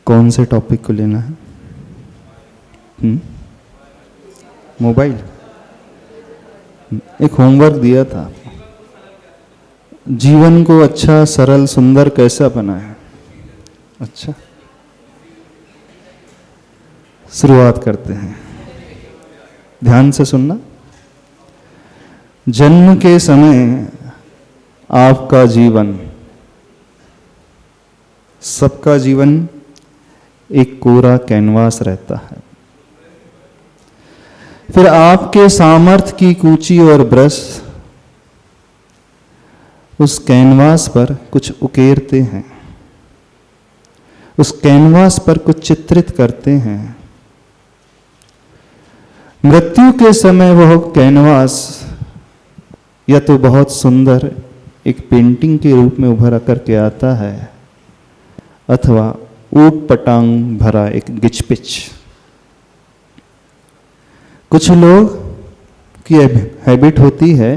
कौन से टॉपिक को लेना है? मोबाइल। एक होमवर्क दिया था, जीवन को अच्छा, सरल, सुंदर कैसा बनाए। अच्छा, शुरुआत करते हैं। ध्यान से सुनना। जन्म के समय आपका जीवन, सबका जीवन एक कोरा कैनवास रहता है। फिर आपके सामर्थ्य की कूची और ब्रश उस कैनवास पर कुछ उकेरते हैं, उस कैनवास पर कुछ चित्रित करते हैं। मृत्यु के समय वह कैनवास या तो बहुत सुंदर एक पेंटिंग के रूप में उभर करके आता है, अथवा ऊट पटांग भरा एक गिचपिच। कुछ लोग की हैबिट होती है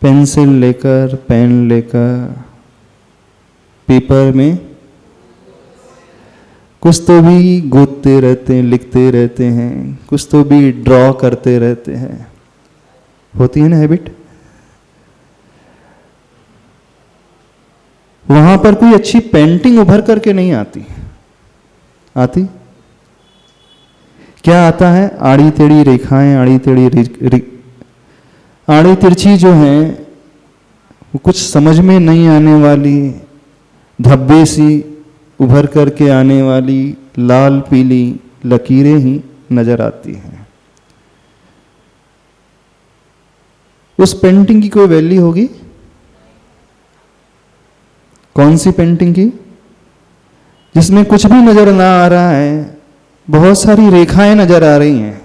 पेंसिल लेकर, पेन लेकर, पेपर में कुछ तो भी गोदते रहते हैं, लिखते रहते हैं, कुछ तो भी ड्रॉ करते रहते हैं। होती है ना हैबिट। वहां पर कोई अच्छी पेंटिंग उभर करके नहीं आती। आती क्या आता है? आड़ी टेढ़ी रेखाएं, आड़ी तिरछी जो हैं, वो कुछ समझ में नहीं आने वाली, धब्बे सी उभर करके आने वाली लाल पीली लकीरें ही नजर आती हैं। उस पेंटिंग की कोई वैल्यू होगी? कौन सी पेंटिंग की? जिसमें कुछ भी नजर ना आ रहा है, बहुत सारी रेखाएं नजर आ रही हैं,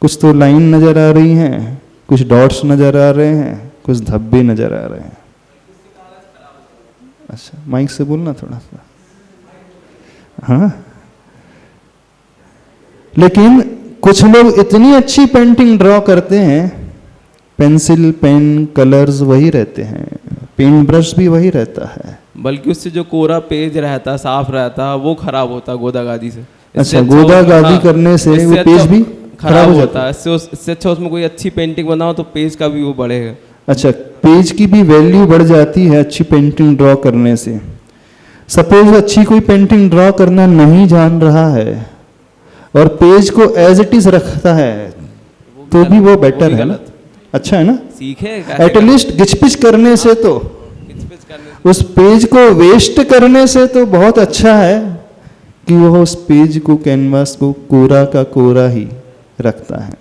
कुछ तो लाइन नजर आ रही हैं, कुछ डॉट्स नजर आ रहे हैं, कुछ धब्बे नजर आ रहे हैं। अच्छा, माइक से बोलना थोड़ा सा। हाँ, लेकिन कुछ लोग इतनी अच्छी पेंटिंग ड्रॉ करते हैं, पेंसिल, पेन, कलर्स वही रहते हैं, पेंट ब्रश भी वही रहता है, बल्कि उससे जो कोरा पेज रहता, साफ रहता, वो खराब होता गोदागादी से। अच्छा, गोदागादी करने से वो पेज भी खराब हो जाता है। इससे अच्छा उसमें कोई अच्छी पेंटिंग बनाओ तो पेज का भी वो बढ़ेगा। अच्छा, पेज की भी वैल्यू बढ़ जाती है अच्छी पेंटिंग ड्रॉ करने से। सपोज अच्छी कोई पेंटिंग ड्रॉ करना नहीं जान रहा है और पेज को एज इट इज रखता है, तो भी वो बेटर है ना, अच्छा है ना। सीखे एटलीस्ट गिचपिच करने से तो, उस पेज को वेस्ट करने से तो बहुत अच्छा है कि वो उस पेज को, कैनवास को कोरा का कोरा ही रखता है।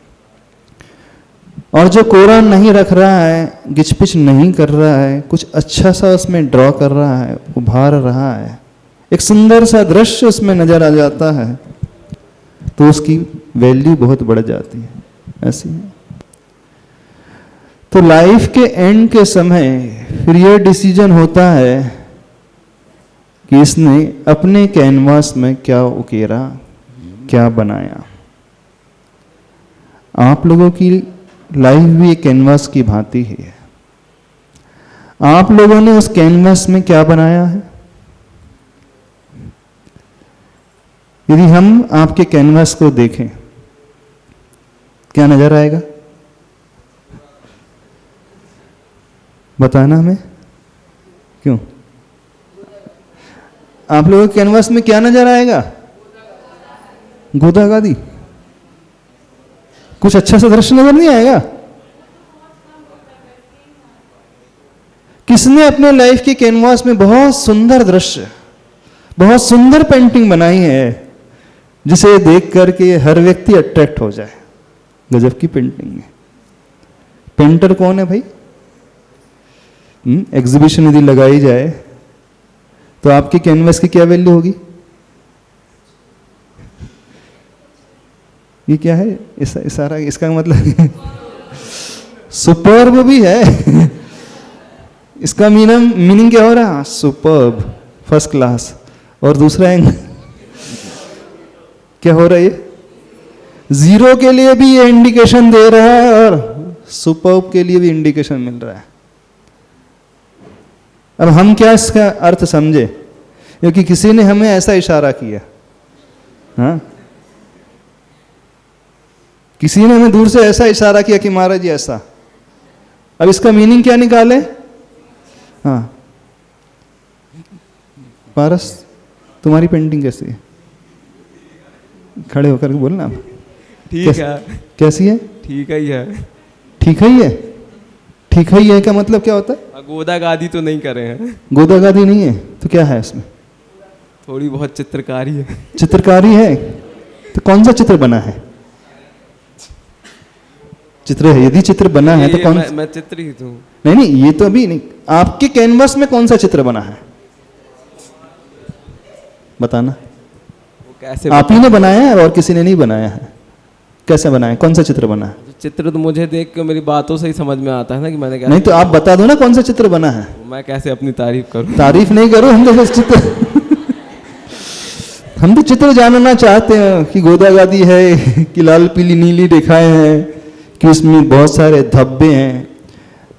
और जो कोरा नहीं रख रहा है, गिचपिच नहीं कर रहा है, कुछ अच्छा सा उसमें ड्रॉ कर रहा है, उभार रहा है, एक सुंदर सा दृश्य उसमें नजर आ जाता है, तो उसकी वैल्यू बहुत बढ़ जाती है। ऐसी है। तो लाइफ के एंड के समय फिर यह डिसीजन होता है कि इसने अपने कैनवास में क्या उकेरा, क्या बनाया। आप लोगों की लाइफ भी एक कैनवास की भांति है। आप लोगों ने उस कैनवास में क्या बनाया है? यदि हम आपके कैनवास को देखें, क्या नजर आएगा? बताना हमें। क्यों? आप लोगों के कैनवास में क्या नजर आएगा? गोदागादी। कुछ अच्छा सा दृश्य नजर नहीं आएगा? किसने अपने लाइफ के कैनवास में बहुत सुंदर दृश्य, बहुत सुंदर पेंटिंग बनाई है, जिसे देख करके हर व्यक्ति अट्रैक्ट हो जाए? गजब की पेंटिंग है। पेंटर कौन है भाई? एग्जीबिशन यदि लगाई जाए तो आपके कैनवास की क्या वैल्यू होगी? ये क्या है? इशारा, इसका मतलब सुपर्ब भी है। इसका मीनिंग क्या हो रहा? Superb, first class. और दूसरा एंगल क्या हो रहा है? जीरो के लिए भी ये इंडिकेशन दे रहा है और सुपर्ब के लिए भी इंडिकेशन मिल रहा है। अब हम क्या इसका अर्थ समझे क्योंकि किसी ने हमें ऐसा इशारा किया, हाँ, किसी ने हमें दूर से ऐसा इशारा किया कि महाराज जी ऐसा। अब इसका मीनिंग क्या निकाले? हाँ, पारस तुम्हारी पेंटिंग कैसी है? खड़े होकर के बोलना। ठीक है। कैसी है? ठीक ही है। ठीक ही है? ठीक ही है का मतलब क्या होता है? गोदा गादी तो नहीं करे हैं। गोदा गादी नहीं है तो क्या है इसमें? थोड़ी बहुत चित्रकारी है। चित्रकारी है तो कौन सा चित्र बना है? चित्र है, यदि चित्र बना है तो कौन? मैं चित्र ही हूँ। नहीं नहीं, ये तो अभी नहीं। आपके कैनवास में कौन सा चित्र बना है बताना। वो कैसे? आप ही ने बनाया है और किसी ने नहीं बनाया है? कैसे बनाया? कौन सा चित्र बना है? चित्र तो मुझे देख के मेरी बातों से ही समझ में आता है ना कि मैंने क्या। नहीं तो आप बता दो ना कौन सा चित्र बना है। मैं कैसे अपनी तारीफ करूं? तारीफ नहीं करो, हम तो बस चित्र हम तो चित्र जानना चाहते हैं कि गोदा गादी है कि लाल पीली नीली रेखाएं हैं कि उसमें बहुत सारे धब्बे हैं।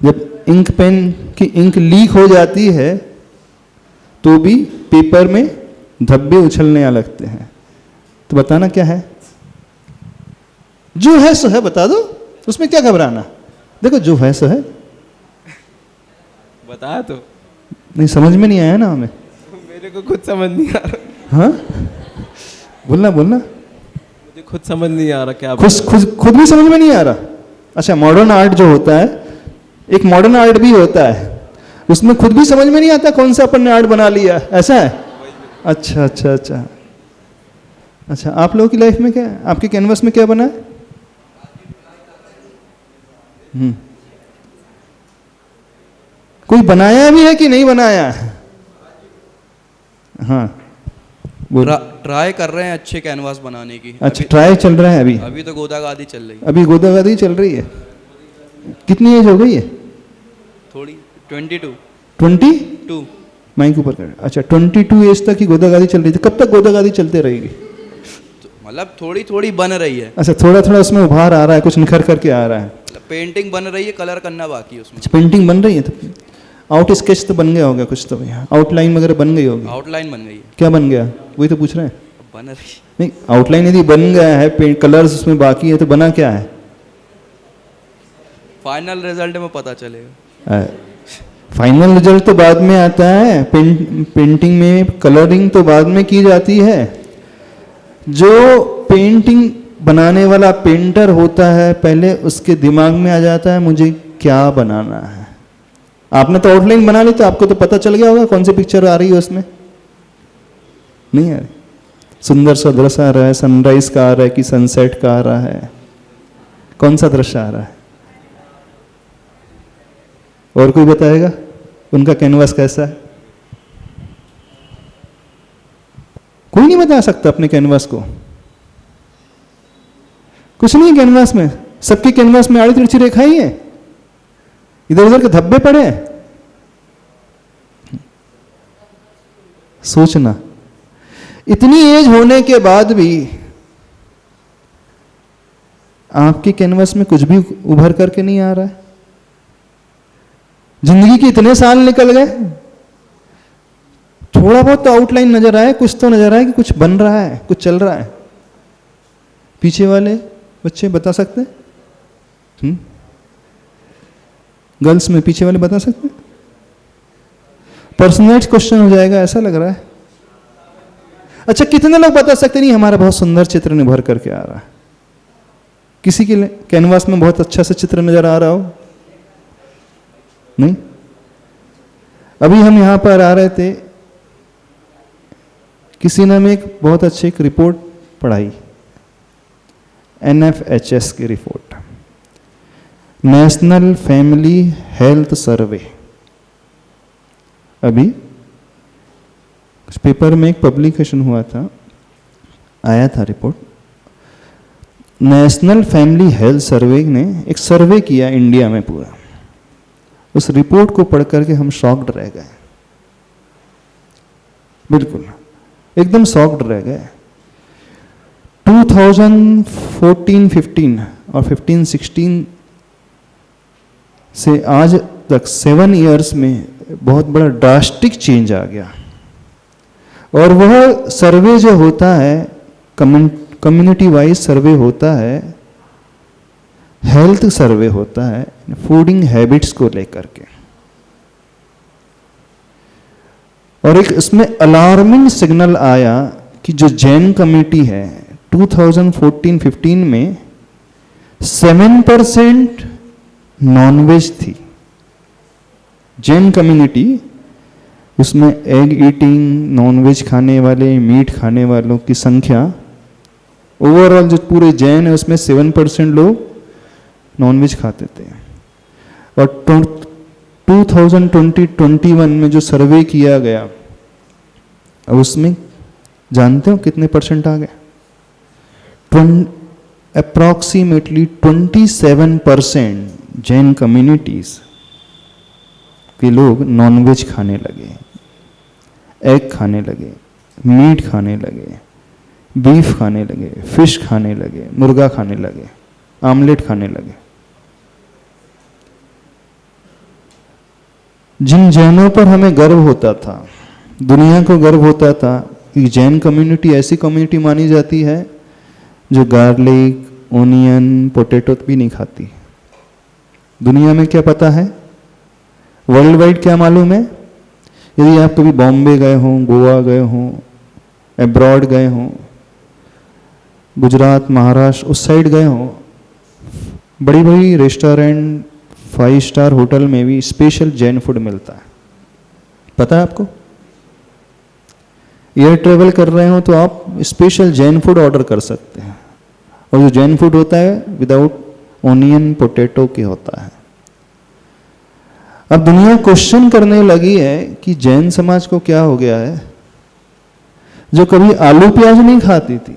जब इंक पेन की इंक लीक हो जाती है तो भी पेपर में धब्बे उछलने लगते हैं। तो बताना क्या है? जो है सो है, बता दो, उसमें क्या घबराना। देखो जो है सो है। बता तो। नहीं समझ में नहीं आया ना हमें। मेरे को खुद समझ नहीं आ रहा। हाँ बोलना बोलना। मुझे खुद समझ नहीं आ रहा क्या। खुद भी समझ में नहीं आ रहा। अच्छा, मॉडर्न आर्ट जो होता है, एक मॉडर्न आर्ट भी होता है, उसमें खुद भी समझ में नहीं आता कौन सा अपन ने आर्ट बना लिया, ऐसा है? अच्छा अच्छा अच्छा अच्छा। आप लोगों की लाइफ में क्या है? आपके कैनवस में क्या बना है? कोई बनाया भी है कि नहीं बनाया है? हाँ ट्राई कर रहे हैं अच्छे कैनवास बनाने की। अच्छा, ट्राई चल रहा है अभी? अभी तो गोदा गादी चल रही है। अभी गोदा गादी चल रही है। कितनी एज हो गई है? थोड़ी 22 22 माइक ऊपर कर। अच्छा, 22 एज तक ही गोदा गादी चल रही थी। कब तक गोदा गादी चलते रहेगी? मतलब थोड़ी थोड़ी बन रही है। अच्छा, थोड़ा थोड़ा उसमें उभार आ रहा है, कुछ निखर करके आ रहा है। पेंटिंग बन रही है, कलर करना बाकी है उसमें। अच्छा, पेंटिंग बन रही है। तो आउट स्केच तो बन गया होगा कुछ, तो भैया आउटलाइन वगैरह बन गई होगी। आउटलाइन बन गई है। क्या बन गया? वही तो पूछ रहे हैं। बन रही है। नहीं, आउटलाइन यदि बन गया है, कलर्स उसमें बाकी है, तो बना क्या है? फाइनल रिजल्ट में पता चलेगा। फाइनल रिजल्ट तो बाद में आता है। पेंटिंग में कलरिंग तो बाद में की जाती है। जो पेंटिंग बनाने वाला पेंटर होता है, पहले उसके दिमाग में आ जाता है मुझे क्या बनाना है। आपने तो आउटलाइन बना ली तो आपको तो पता चल गया होगा कौन सी पिक्चर आ रही है उसमें। नहीं आ रही? सुंदर सा दृश्य आ रहा है, सनराइज का आ रहा है कि सनसेट का आ रहा है? कौन सा दृश्य आ रहा है? और कोई बताएगा उनका कैनवास कैसा है? कोई नहीं बता सकता अपने कैनवास को। कुछ नहीं है कैनवास में। सबके कैनवास में आड़ी तिरछी रेखाएं ही है, इधर उधर के धब्बे पड़े हैं। सोचना, इतनी एज होने के बाद भी आपके कैनवास में कुछ भी उभर करके नहीं आ रहा है। जिंदगी के इतने साल निकल गए, थोड़ा बहुत तो आउटलाइन नजर आए, कुछ तो नजर आए कि कुछ बन रहा है, कुछ चल रहा है। पीछे वाले बच्चे बता सकते हैं? गर्ल्स में पीछे वाले बता सकते हैं? पर्सनलाइज्ड क्वेश्चन हो जाएगा ऐसा लग रहा है। अच्छा, कितने लोग बता सकते नहीं हमारा बहुत सुंदर चित्र निभर करके आ रहा है? किसी के कैनवास में बहुत अच्छा सा चित्र नजर आ रहा हो? नहीं? अभी हम यहां पर आ रहे थे, किसी ने हमें एक बहुत अच्छी एक रिपोर्ट पढ़ाई, NFHS की report, national family health survey. अभी कुछ पेपर में एक पब्लिकेशन हुआ था, आया था report. National family health survey ने एक सर्वे किया इंडिया में पूरा। उस रिपोर्ट को पढ़ करके हम शॉक्ड रह गए, बिल्कुल एकदम शॉक्ड रह गए। 2014-15 और 15-16 से आज तक 7 इयर्स में बहुत बड़ा ड्रास्टिक चेंज आ गया। और वह सर्वे जो होता है, कम्युनिटी वाइज सर्वे होता है, हेल्थ सर्वे होता है फूडिंग हैबिट्स को लेकर के। और एक इसमें अलार्मिंग सिग्नल आया कि जो जैन कमेटी है 2014-15 में 7% नॉनवेज थी जैन कम्युनिटी। उसमें एग ईटिंग, नॉनवेज खाने वाले, मीट खाने वालों की संख्या ओवरऑल जो पूरे जैन है उसमें 7% लोग नॉनवेज खाते थे। और 2020-21 में जो सर्वे किया गया, अब उसमें जानते हो कितने परसेंट आ गए? अप्रॉक्सीमेटली 27% जैन कम्युनिटीज के लोग नॉनवेज खाने लगे, एग खाने लगे, मीट खाने लगे, बीफ खाने लगे, फिश खाने लगे, मुर्गा खाने लगे, आमलेट खाने लगे। जिन जैनों पर हमें गर्व होता था, दुनिया को गर्व होता था कि जैन कम्युनिटी ऐसी कम्युनिटी मानी जाती है जो गार्लिक, ओनियन, पोटैटो भी नहीं खाती। दुनिया में क्या पता है, वर्ल्ड वाइड क्या मालूम है? यदि आप कभी बॉम्बे गए हों, गोवा गए हों, अब्रॉड गए हों, गुजरात, महाराष्ट्र उस साइड गए हों, बड़ी बड़ी रेस्टोरेंट, 5 स्टार होटल में भी स्पेशल जैन फूड मिलता है। पता है आपको? एयर ट्रेवल कर रहे हो तो आप स्पेशल जैन फूड ऑर्डर कर सकते हैं। और जो जैन फूड होता है विदाउट ओनियन, पोटैटो के होता है। अब दुनिया क्वेश्चन करने लगी है कि जैन समाज को क्या हो गया है, जो कभी आलू प्याज नहीं खाती थी,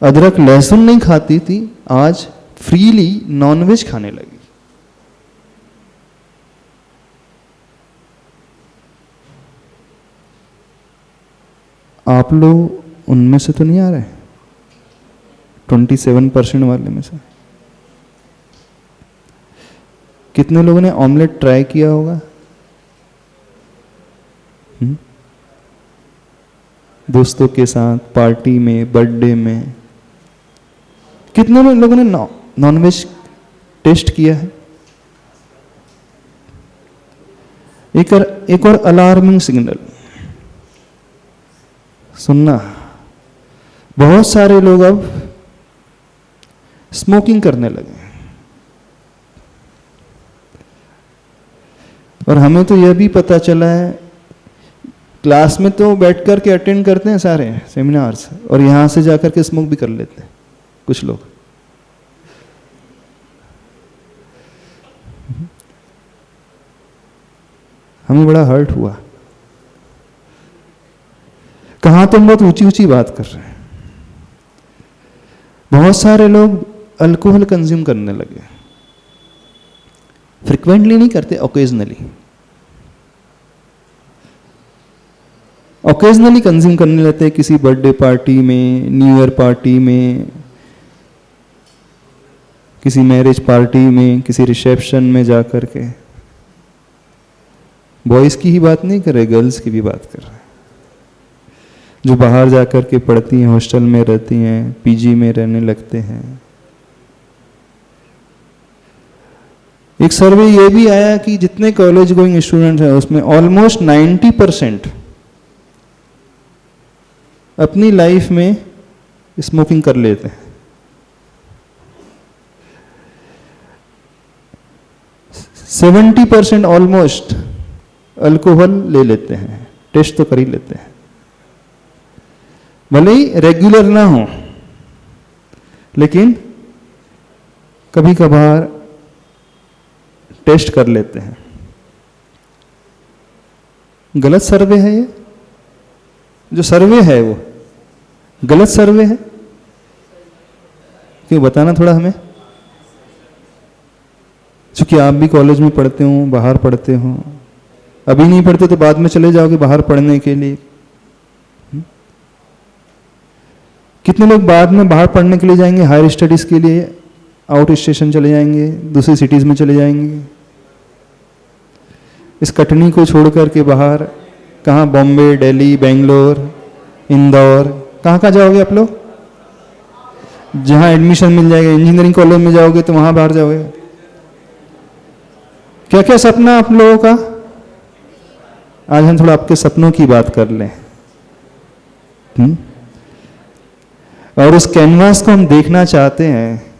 अदरक लहसुन नहीं खाती थी, आज फ्रीली नॉनवेज खाने लगी। आप लोग उनमें से तो नहीं आ रहे, 27% वाले में से। कितने लोगों ने ऑमलेट ट्राई किया होगा? दोस्तों के साथ, पार्टी में, बर्थडे में। कितने लोगों ने नॉनवेज टेस्ट किया है? एक और अलार्मिंग सिग्नल सुनना, बहुत सारे लोग अब स्मोकिंग करने लगे। और हमें तो यह भी पता चला है, क्लास में तो बैठ कर के अटेंड करते हैं सारे सेमिनार्स, और यहां से जाकर के स्मोक भी कर लेते हैं कुछ लोग। हमें बड़ा हर्ट हुआ। कहां तुम बहुत ऊंची ऊंची बात कर रहे हैं। बहुत सारे लोग अल्कोहल कंज्यूम करने लगे, फ्रिक्वेंटली नहीं करते, ओकेजनली। ओकेजनली कंज्यूम करने लगते हैं, किसी बर्थडे पार्टी में, न्यू ईयर पार्टी में, किसी मैरिज पार्टी में, किसी रिसेप्शन में जाकर के। बॉयज की ही बात नहीं कर रहे, गर्ल्स की भी बात कर रहे हैं, जो बाहर जाकर के पढ़ती हैं, हॉस्टल में रहती हैं, पीजी में रहने लगते हैं। एक सर्वे ये भी आया कि जितने कॉलेज गोइंग स्टूडेंट्स हैं उसमें ऑलमोस्ट 90% अपनी लाइफ में स्मोकिंग कर लेते हैं। 70% ऑलमोस्ट अल्कोहल ले लेते हैं, टेस्ट तो कर ही लेते हैं, भले ही रेगुलर ना हो, लेकिन कभी कभार टेस्ट कर लेते हैं। गलत सर्वे है ये, जो सर्वे है वो गलत सर्वे है। क्यों, बताना थोड़ा हमें, क्योंकि आप भी कॉलेज में पढ़ते हो, बाहर पढ़ते हो, अभी नहीं पढ़ते तो बाद में चले जाओगे बाहर पढ़ने के लिए। कितने लोग बाद में बाहर पढ़ने के लिए जाएंगे, हायर स्टडीज के लिए आउट स्टेशन चले जाएंगे, दूसरी सिटीज में चले जाएंगे। इस कटनी को छोड़ करके बाहर कहाँ? बॉम्बे, दिल्ली, बेंगलोर, इंदौर, कहाँ कहाँ जाओगे आप लोग? जहाँ एडमिशन मिल जाएगा, इंजीनियरिंग कॉलेज में जाओगे तो वहाँ बाहर जाओगे। क्या क्या सपना आप लोगों का? आज हम थोड़ा आपके सपनों की बात कर लें। और उस कैनवास को हम देखना चाहते हैं।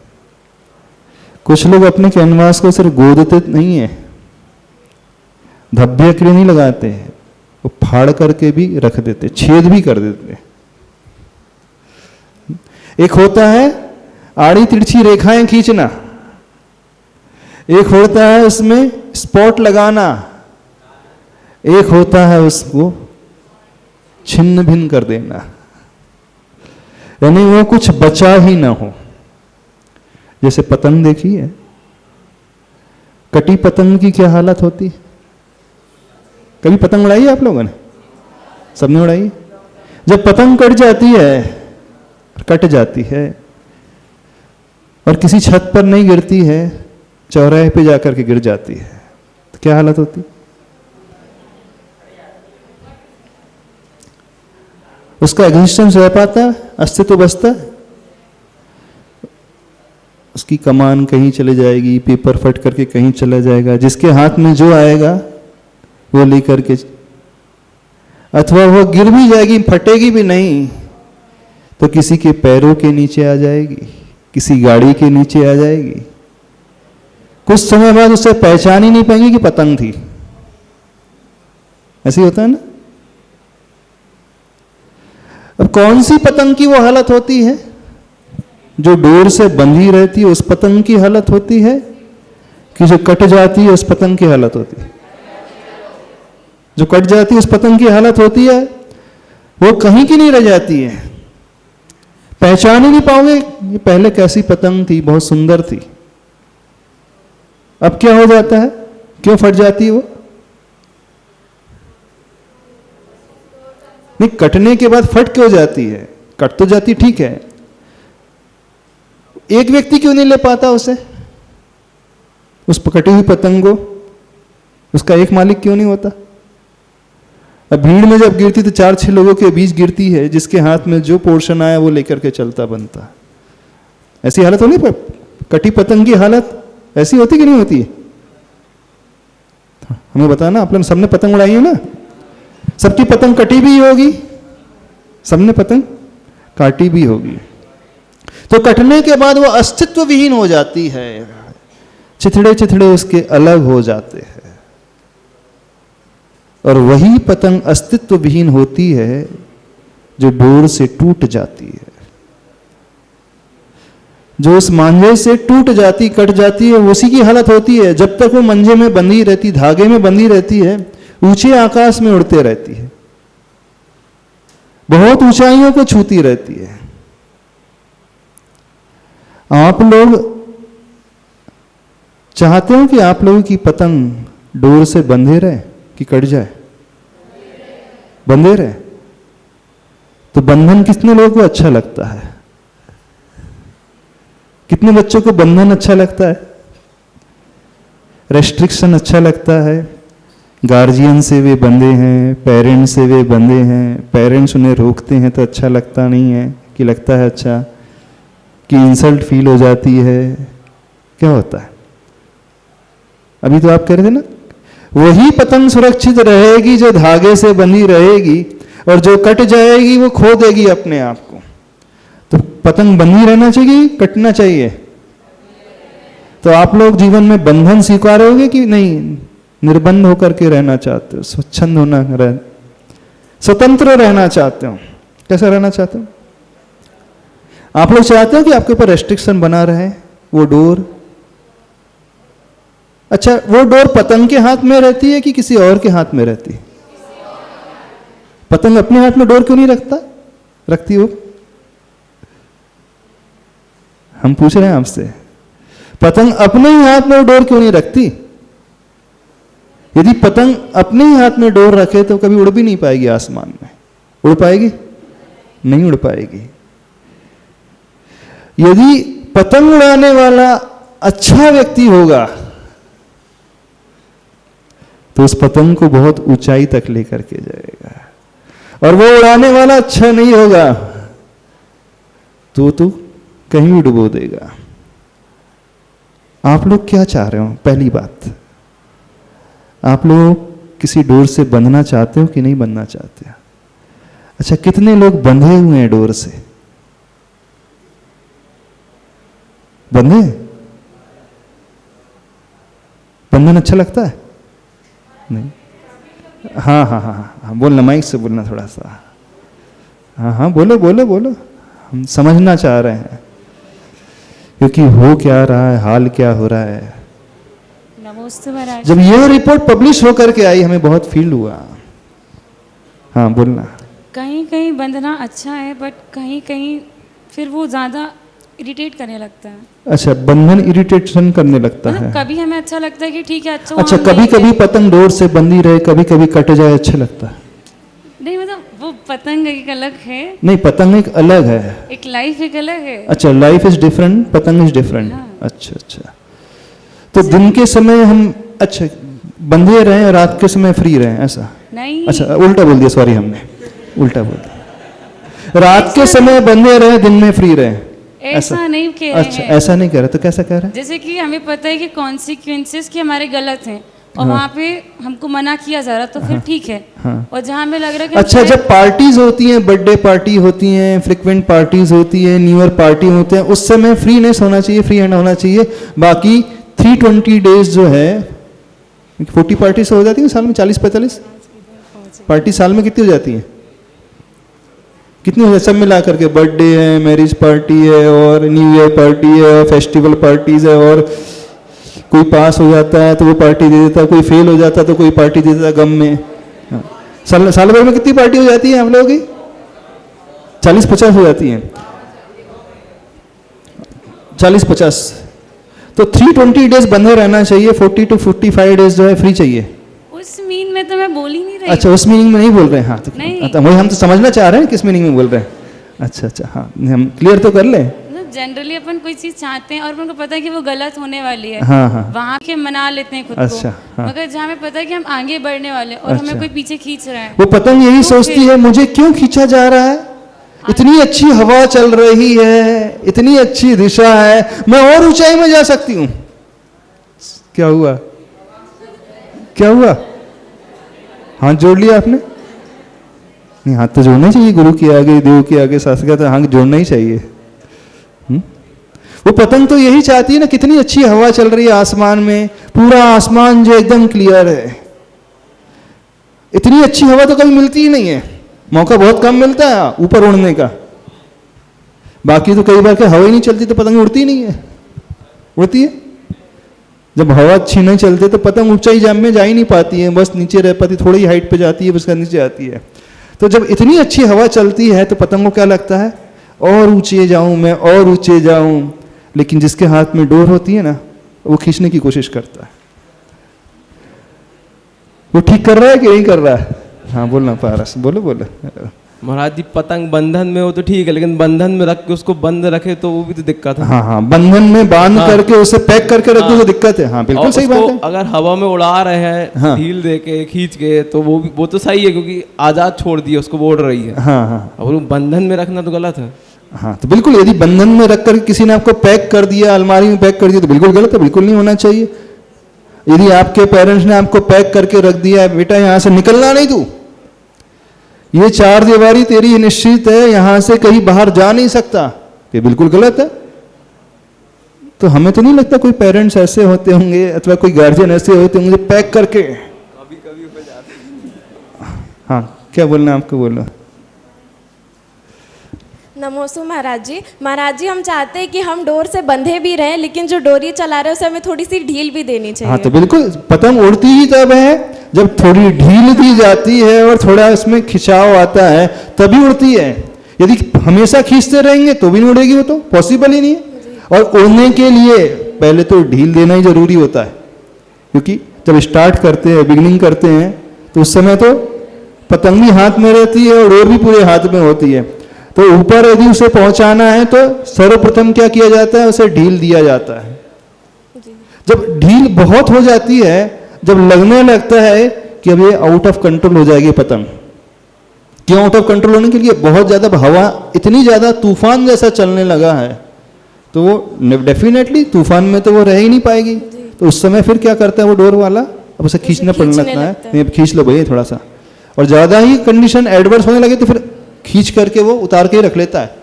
कुछ लोग अपने कैनवास को सिर्फ गोदते नहीं है, धब्बे अकड़े नहीं लगाते हैं, वो फाड़ करके भी रख देते, छेद भी कर देते। एक होता है आड़ी तिरछी रेखाएं खींचना, एक होता है उसमें स्पॉट लगाना, एक होता है उसको छिन्न भिन्न कर देना, यानी वो कुछ बचा ही ना हो। जैसे पतंग देखी है, कटी पतंग की क्या हालत होती है? कभी पतंग उड़ाई है आप लोगों ने? सबने उड़ाई? जब पतंग कट जाती है और किसी छत पर नहीं गिरती है, चौराहे पे जाकर के गिर जाती है, तो क्या हालत होती? उसका एग्जिस्टेंस रह पाता है? अस्तित्व बचता है? उसकी कमान कहीं चले जाएगी, पेपर फट करके कहीं चला जाएगा, जिसके हाथ में जो आएगा वो लेकर के, अथवा वो गिर भी जाएगी, फटेगी भी नहीं तो किसी के पैरों के नीचे आ जाएगी, किसी गाड़ी के नीचे आ जाएगी। कुछ समय बाद उसे पहचान ही नहीं पाएंगे कि पतंग थी। ऐसे होता है ना? अब कौन सी पतंग की वो हालत होती है? जो डोर से बंधी रहती है उस पतंग की हालत होती है, कि जो कट जाती है उस पतंग की हालत होती है? जो कट जाती है उस पतंग की हालत होती है, वो कहीं की नहीं रह जाती है, पहचान ही नहीं पाओगे ये पहले कैसी पतंग थी, बहुत सुंदर थी। अब क्या हो जाता है? क्यों फट जाती है वो? नहीं, कटने के बाद फट क्यों जाती है? कट तो जाती ठीक है, एक व्यक्ति क्यों नहीं ले पाता उसे, उस कटी हुई पतंग को? उसका एक मालिक क्यों नहीं होता? अब भीड़ में जब गिरती तो 4-6 लोगों के बीच गिरती है, जिसके हाथ में जो पोर्शन आया वो लेकर के चलता बनता। ऐसी हालत होनी पर कटी पतंग की हालत ऐसी होती कि नहीं होती है? हमें बताना, आप लोग सबने पतंग उड़ाई है ना? सबकी पतंग कटी भी होगी, सबने पतंग काटी भी होगी। तो कटने के बाद वो अस्तित्व विहीन हो जाती है, चिथड़े चिथड़े उसके अलग हो जाते हैं, और वही पतंग अस्तित्व विहीन होती है जो डोर से टूट जाती है, जो उस मांझे से टूट जाती, कट जाती है, उसी की हालत होती है। जब तक वो मंजे में बंधी रहती, धागे में बंधी रहती है, ऊंचे आकाश में उड़ते रहती है, बहुत ऊंचाइयों को छूती रहती है। आप लोग चाहते हो कि आप लोगों की पतंग डोर से बंधे रहे कि कट जाए? बंधे रहे। तो बंधन कितने लोगों को अच्छा लगता है? कितने बच्चों को बंधन अच्छा लगता है? रेस्ट्रिक्शन अच्छा लगता है? गार्जियन से वे बंधे हैं, पेरेंट्स से वे बंधे हैं, पेरेंट्स उन्हें रोकते हैं तो अच्छा लगता नहीं है, कि लगता है अच्छा, कि इंसल्ट फील हो जाती है, क्या होता है? अभी तो आप कह रहे थे ना, वही पतंग सुरक्षित रहेगी जो धागे से बंधी रहेगी, और जो कट जाएगी वो खो देगी अपने आप को। तो पतंग बंधी रहना चाहिए, कटना चाहिए? तो आप लोग जीवन में बंधन स्वीकारोगे कि नहीं? निर्बंध होकर के रहना चाहते हो? स्वच्छंद होना, स्वतंत्र रहना चाहते हो? कैसा रहना चाहते हो? आप लोग चाहते हो कि आपके ऊपर रेस्ट्रिक्शन बना रहे वो डोर? अच्छा, वो डोर पतंग के हाथ में रहती है कि किसी और के हाथ में रहती है? पतंग अपने हाथ में डोर क्यों नहीं रखती हो? हम पूछ रहे हैं आपसे, पतंग अपने ही हाथ में डोर क्यों नहीं रखती? यदि पतंग अपने ही हाथ में डोर रखे तो कभी उड़ भी नहीं पाएगी आसमान में। उड़ पाएगी? नहीं उड़ पाएगी। यदि पतंग उड़ाने वाला अच्छा व्यक्ति होगा तो उस पतंग को बहुत ऊंचाई तक लेकर के जाएगा, और वो उड़ाने वाला अच्छा नहीं होगा तो कहीं भी डुबो देगा। आप लोग क्या चाह रहे हो? पहली बात, आप लोग किसी डोर से बंधना चाहते हो कि नहीं बंधना चाहते? अच्छा, कितने लोग बंधे हुए हैं डोर से? बंधे? बंधन अच्छा लगता है? नहीं? हाँ हाँ हाँ हाँ, बोलना, माइक से बोलना थोड़ा सा। हाँ हाँ, बोलो बोलो बोलो, हम समझना चाह रहे हैं, क्योंकि हो क्या रहा है, हाल क्या हो रहा है। नमस्ते महाराज। जब यह रिपोर्ट पब्लिश होकर के आई, हमें बहुत फील हुआ। हाँ बोलना। कहीं कहीं बंधना अच्छा है, बट कहीं कहीं फिर वो ज़्यादा इरिटेट करने लगता है। अच्छा, बंधन इरिटेशन करने लगता है। कभी हमें अच्छा लगता है कि ठीक है, अच्छा अच्छा, हम कभी नहीं कभी गए। पतंग डोर से बंधी रहे, कभी कभी कट जाए, अच्छा लगता है? नहीं, मतलब वो पतंग एक अलग है, नहीं, पतंग एक अलग है। एक लाइफ एक अलग है। अच्छा, लाइफ इज डिफरेंट, पतंग इज डिफरेंट। हाँ। अच्छा अच्छा, तो दिन के समय हम अच्छा बंधे रहे और रात के समय फ्री रहे, ऐसा? नहीं, अच्छा, उल्टा बोल दिया, सॉरी, हमने उल्टा बोल दिया। रात के समय बंधे रहे, दिन में फ्री रहे, ऐसा नहीं कह रहे अच्छा, हैं। ऐसा नहीं कह रहे, तो कैसा कह रहे हैं? जैसे कि हमें पता है कि कॉन्सिक्वेंसेस के हमारे गलत हैं, और वहाँ पे हमको मना किया जा रहा, तो फिर ठीक है। और जहाँ हमें लग रहा है कि अच्छा, जब पार्टीज होती हैं, बर्थडे पार्टी होती हैं, फ्रिक्वेंट पार्टीज होती है, न्यू ईयर पार्टी होते हैं, उस समय फ्रीनेस होना चाहिए, फ्री हैंड होना चाहिए। बाकी 320 डेज जो है, 40 पार्टीज हो जाती है साल में, 40-45 पार्टी साल में कितनी हो जाती हैं? कितनी हो जाती? सब मिला करके बर्थडे है, मैरिज पार्टी है, और न्यू ईयर पार्टी है, और फेस्टिवल पार्टीज है, और कोई पास हो जाता है तो वो पार्टी दे देता है, कोई फेल हो जाता है तो कोई पार्टी दे देता है गम में। हाँ। साल भर में कितनी पार्टी हो जाती है आप लोगों की? 40-50 हो जाती हैं, 40-50। तो 320 डेज बंधे रहना चाहिए, 40 to 45 डेज जो है फ्री चाहिए। उस मीन में तो मैं बोल ही नहीं रही। अच्छा, उस मीनिंग में नहीं बोल रहे हैं? हाँ, तो नहीं। वही हम तो समझना चाह रहे हैं किस मीनिंग में बोल रहे हैं। अच्छा अच्छा, हाँ, हम क्लियर तो कर लें। जनरली अपन कोई चीज चाहते हैं और अपन को पता है कि वो गलत होने वाली है, हाँ हाँ, वहाँ के मना लेते हैं खुद अच्छा, को। हाँ। मगर जहाँ हमें पता है कि हम आगे बढ़ने वाले हैं और अच्छा। हमें कोई पीछे खींच रहा है, वो पतंग यही तो सोचती फिर- है, मुझे क्यों खींचा जा रहा है, इतनी अच्छी हवा चल रही है, इतनी अच्छी दिशा है, मैं और ऊंचाई में जा सकती हूँ। क्या हुआ? क्या हुआ? हाथ जोड़ लिया आपने? नहीं, हाथ तो जोड़ना चाहिए, गुरु के आगे, देव के आगे, शास्त्र का हाथ जोड़ना ही चाहिए। वो पतंग तो यही चाहती है ना, कितनी अच्छी हवा चल रही है आसमान में, पूरा आसमान जो एकदम क्लियर है। इतनी अच्छी हवा तो कभी मिलती ही नहीं है, मौका बहुत कम मिलता है ऊपर उड़ने का। बाकी तो कई बार के हवा ही नहीं चलती तो पतंग उड़ती ही नहीं है। उड़ती है? जब हवा अच्छी नहीं चलती तो पतंग ऊंचाई जाम में जा ही नहीं पाती है, बस नीचे रह पाती, थोड़ी हाइट पे जाती है, बस नीचे आती है। तो जब इतनी अच्छी हवा चलती है तो पतंग को क्या लगता है, और ऊंचे जाऊं मैं, और ऊंचे जाऊं। लेकिन जिसके हाथ में डोर होती है ना, वो खींचने की कोशिश करता है। वो ठीक कर रहा है कि नहीं कर रहा है? हाँ बोलना पारस, बोलो बोलो। महाराज जी, पतंग बंधन में हो तो ठीक है, लेकिन बंधन में रख के उसको बंद रखे तो वो भी तो दिक्कत है। हाँ हाँ, बंधन में बांध हाँ। करके उसे पैक करके रख दो तो दिक्कत है। हाँ बिल्कुल और सही बात उसको है। अगर हवा में उड़ा रहे हैं, हाँ। ढील दे के खींच के, तो वो तो सही है, क्योंकि आजाद छोड़ दिया उसको, वो उड़ रही है। हाँ हाँ और वो बंधन में रखना तो गलत है। हाँ, तो बिल्कुल, यदि बंधन में रख कर किसी ने आपको पैक कर दिया, अलमारी में पैक कर दिया, तो बिल्कुल गलत है, बिल्कुल नहीं होना चाहिए। यदि आपके पेरेंट्स ने आपको पैक करके रख दिया है, बेटा यहाँ से निकलना नहीं, तू ये 4 दीवारी तेरी निश्चित है, यहां से कहीं बाहर जा नहीं सकता, ये बिल्कुल गलत है। तो हमें तो नहीं लगता कोई पेरेंट्स ऐसे होते होंगे अथवा कोई गार्जियन ऐसे होते होंगे पैक करके। कभी कभी हो जाता है। हाँ, क्या बोलना है आपको, बोलो। नमोस्तु महाराज जी। महाराज जी, हम चाहते हैं कि हम डोर से बंधे भी रहें, लेकिन जो डोरी चला रहे हैं उसे हमें थोड़ी सी ढील भी देनी चाहिए। हाँ, तो बिल्कुल, पतंग उड़ती ही तब है जब थोड़ी ढील दी जाती है और थोड़ा इसमें खिंचाव आता है, तभी उड़ती है। यदि हमेशा खींचते रहेंगे तो भी नहीं उड़ेगी, वो तो पॉसिबल ही नहीं है। और उड़ने के लिए पहले तो ढील देना ही जरूरी होता है, क्योंकि जब स्टार्ट करते हैं, बिगिनिंग करते हैं, तो उस समय तो पतंग भी हाथ में रहती है और डोर भी पूरे हाथ में होती है। तो ऊपर यदि उसे पहुंचाना है तो सर्वप्रथम क्या किया जाता है, उसे ढील दिया जाता है। जब ढील बहुत हो जाती है, जब लगने लगता है कि अब ये आउट ऑफ कंट्रोल हो जाएगी पतंग, क्यों आउट ऑफ कंट्रोल होने के लिए बहुत ज़्यादा हवा इतनी ज़्यादा तूफान जैसा चलने लगा है, तो वो डेफिनेटली तूफान में तो वो रह ही नहीं पाएगी। तो उस समय फिर क्या करता है वो डोर वाला, अब उसे खींचना पड़ने लगता है, नहीं अब खींच लो भैया थोड़ा सा, और ज़्यादा ही कंडीशन एडवर्स होने लगे तो फिर खींच करके वो उतार के ही रख लेता है।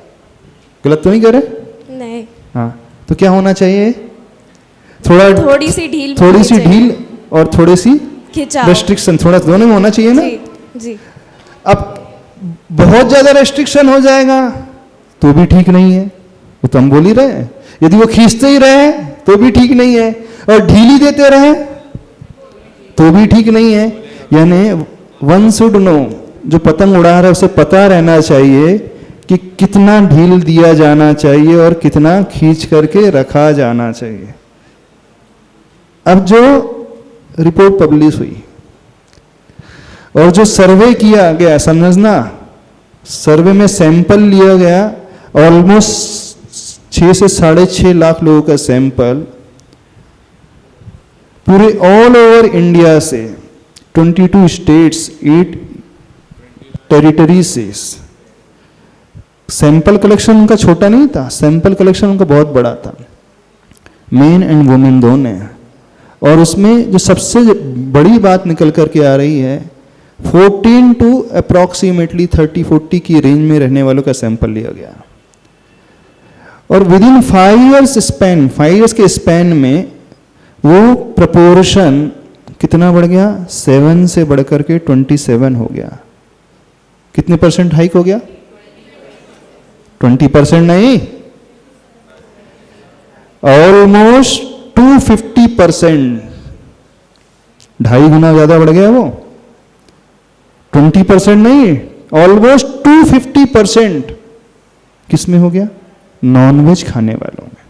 गलत तो नहीं कह रहे? नहीं, हाँ, तो क्या होना चाहिए, थोड़ी सी ढील, थोड़ी सी ढील और थोड़ी सी खिंचाव, रेस्ट्रिक्शन, थोड़ा दोनों में होना चाहिए ना। जी जी। अब बहुत ज्यादा रेस्ट्रिक्शन हो जाएगा तो भी ठीक नहीं है, वो तो हम बोल ही रहे हैं। यदि वो खींचते ही रहे तो भी ठीक नहीं है, और ढीली देते रहे तो भी ठीक नहीं है। यानी वन शुड नो, जो पतंग उड़ा रहा है उसे पता रहना चाहिए कि कितना ढील दिया जाना चाहिए और कितना खींच करके रखा जाना चाहिए। अब जो रिपोर्ट पब्लिश हुई और जो सर्वे किया गया, समझना, सर्वे में सैंपल लिया गया ऑलमोस्ट 6 से 6.5 लाख लोगों का सैंपल, पूरे ऑल ओवर इंडिया से 22 स्टेट्स 8 टेरिटरी से सैंपल कलेक्शन उनका छोटा नहीं था, सैंपल कलेक्शन उनका बहुत बड़ा था, मेन एंड वुमेन दोनों। और उसमें जो सबसे बड़ी बात निकल करके आ रही है, 14 टू अप्रॉक्सीमेटली 30-40 की रेंज में रहने वालों का सैंपल लिया गया, और with in 5 years span, 5 years के स्पैन में वो प्रपोर्शन कितना बढ़ गया, 7 से बढ़कर के 27 हो गया। कितने परसेंट हाइक हो गया? 20% नहीं, ऑलमोस्ट 250%, 2.5 गुना ज्यादा बढ़ गया वो। 20% नहीं, ऑलमोस्ट 250% किस में हो गया? नॉनवेज खाने वालों में।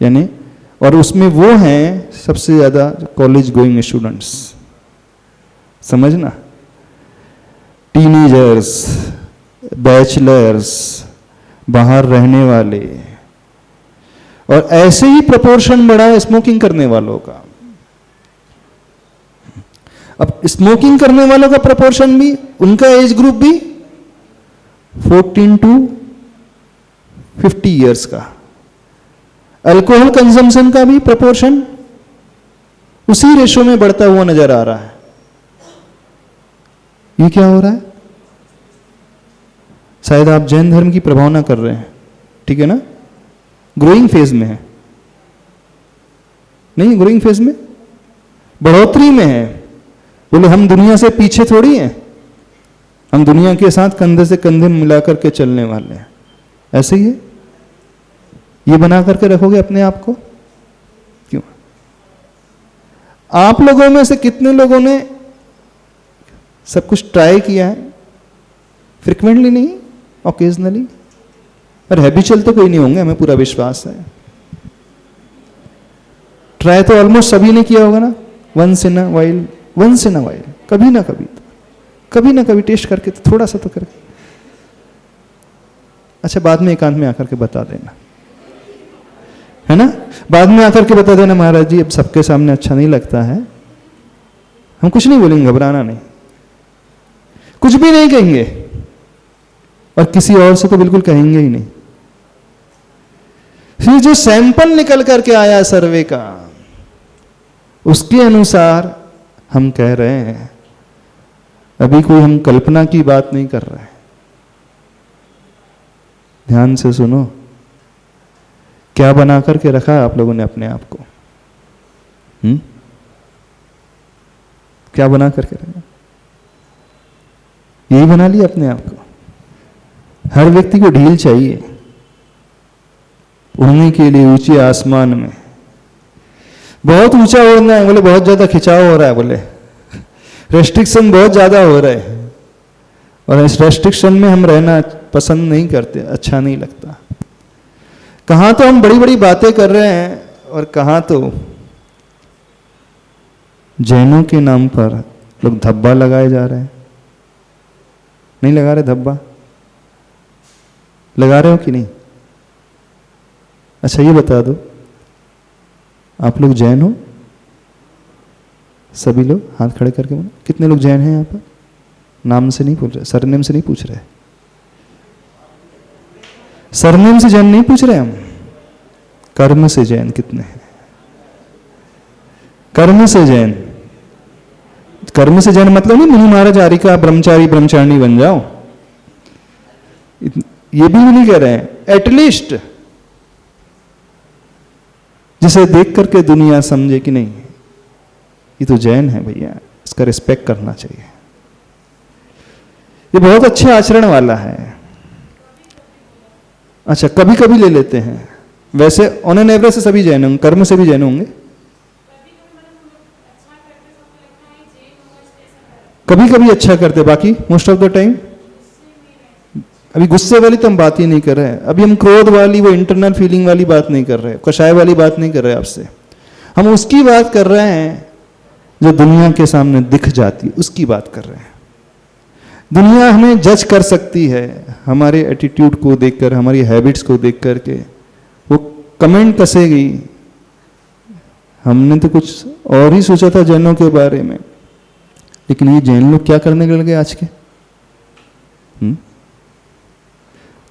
यानी, और उसमें वो हैं सबसे ज्यादा कॉलेज गोइंग स्टूडेंट्स, समझना, टीनेजर्स, बैचलर्स, बाहर रहने वाले, और ऐसे ही प्रोपोर्शन बढ़ा है स्मोकिंग करने वालों का। अब स्मोकिंग करने वालों का प्रोपोर्शन भी, उनका एज ग्रुप भी 14 टू 50 इयर्स का। अल्कोहल कंजम्पशन का भी प्रोपोर्शन उसी रेशो में बढ़ता हुआ नजर आ रहा है। ये क्या हो रहा है? शायद आप जैन धर्म की प्रभावना कर रहे हैं, ठीक है ना, ग्रोइंग फेज में है, नहीं ग्रोइंग फेज में, बढ़ोतरी में है। बोले हम दुनिया से पीछे थोड़ी हैं, हम दुनिया के साथ कंधे से कंधे मिलाकर के चलने वाले हैं। ऐसे ही है, ये बना करके रखोगे अपने आप को? क्यों? आप लोगों में से कितने लोगों ने सब कुछ ट्राई किया है? फ्रिक्वेंटली नहीं, ओकेजनली, और हैबिचुअल तो कोई नहीं होंगे, हमें पूरा विश्वास है। ट्राई तो ऑलमोस्ट सभी ने किया होगा ना, वंस इन अ वाइल, कभी ना कभी टेस्ट करके, तो थोड़ा सा तो करके। अच्छा, बाद में एकांत में आकर के बता देना, है ना, बाद में आकर के बता देना, महाराज जी अब सबके सामने अच्छा नहीं लगता है, हम कुछ नहीं बोलेंगे, घबराना नहीं, कुछ भी नहीं कहेंगे, और किसी और से तो बिल्कुल कहेंगे ही नहीं। फिर जो सैंपल निकल करके आया सर्वे का, उसके अनुसार हम कह रहे हैं, अभी कोई हम कल्पना की बात नहीं कर रहे हैं, ध्यान से सुनो, क्या बना करके रखा है आप लोगों ने अपने आप को? क्या बना करके रखा? यही बना लिया अपने आप को। हर व्यक्ति को ढील चाहिए उड़ने के लिए ऊंचे आसमान में। बहुत ऊंचा उड़ना है, बोले बहुत ज्यादा खिंचाव हो रहा है, बोले रेस्ट्रिक्शन बहुत ज्यादा हो रहा है, और इस रेस्ट्रिक्शन में हम रहना पसंद नहीं करते, अच्छा नहीं लगता। कहाँ तो हम बड़ी बड़ी बातें कर रहे हैं, और कहाँ तो जैनों के नाम पर लोग धब्बा लगाए जा रहे हैं। नहीं लगा रहे धब्बा? लगा रहे हो कि नहीं? अच्छा ये बता दो, आप लोग जैन हो? सभी लोग हाथ खड़े करके बोलो। कितने लोग जैन हैं यहाँ पर? नाम से नहीं पूछ रहे, सरनेम से नहीं पूछ रहे, सरनेम से जैन नहीं पूछ रहे हम, कर्म से जैन कितने हैं? कर्म से जैन, कर्म से जैन मतलब नहीं मुनि महाराज आरिका ब्रह्मचारी ब्रह्मचारिणी बन जाओ, ये भी नहीं कह रहे हैं। एटलीस्ट जिसे देख करके दुनिया समझे कि नहीं ये तो जैन है भैया, इसका रिस्पेक्ट करना चाहिए, ये बहुत अच्छे आचरण वाला है। अच्छा, कभी कभी ले लेते हैं, वैसे ऑन एन एवरेज से सभी जैन होंगे, कर्म से भी जैन होंगे, कभी कभी अच्छा करते, बाकी मोस्ट ऑफ द टाइम। अभी गुस्से वाली तो हम बात ही नहीं कर रहे हैं, अभी हम क्रोध वाली वो इंटरनल फीलिंग वाली बात नहीं कर रहे, कषाय वाली बात नहीं कर रहे आपसे, हम उसकी बात कर रहे हैं जो दुनिया के सामने दिख जाती है, उसकी बात कर रहे हैं। दुनिया हमें जज कर सकती है हमारे एटीट्यूड को देखकर, हमारी हैबिट्स को देख करके, वो कमेंट कसेगी। हमने तो कुछ और ही सोचा था जैनों के बारे में, लेकिन ये जैन लोग क्या करने लगे आज के।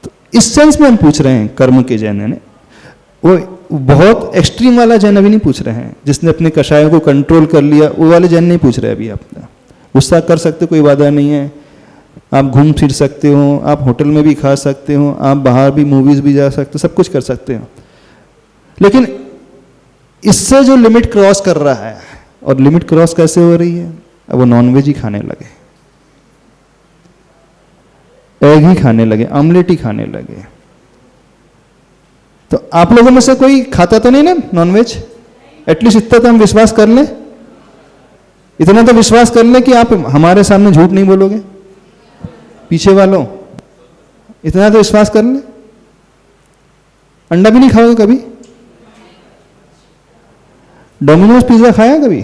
तो इस सेंस में हम पूछ रहे हैं कर्म के जैन ने, वो बहुत एक्सट्रीम वाला जैन अभी नहीं पूछ रहे हैं, जिसने अपने कषायों को कंट्रोल कर लिया, वो वाले जैन नहीं पूछ रहे अभी। आप गुस्सा कर सकते, कोई बाधा नहीं है, आप घूम फिर सकते हो, आप होटल में भी खा सकते हो, आप बाहर भी मूवीज भी जा सकते हो, सब कुछ कर सकते हो, लेकिन इससे जो लिमिट क्रॉस कर रहा है, और लिमिट क्रॉस कैसे हो रही है, अब वो नॉनवेज ही खाने लगे, एग ही खाने लगे, ऑमलेट ही खाने लगे। तो आप लोगों में से कोई खाता तो नहीं ना नॉनवेज? एटलीस्ट इतना तो हम विश्वास कर लें, इतना तो विश्वास कर लें कि आप हमारे सामने झूठ नहीं बोलोगे, पीछे वालों, इतना तो विश्वास कर लें। अंडा भी नहीं खाओगे कभी? डोमिनोज पिज्जा खाया कभी?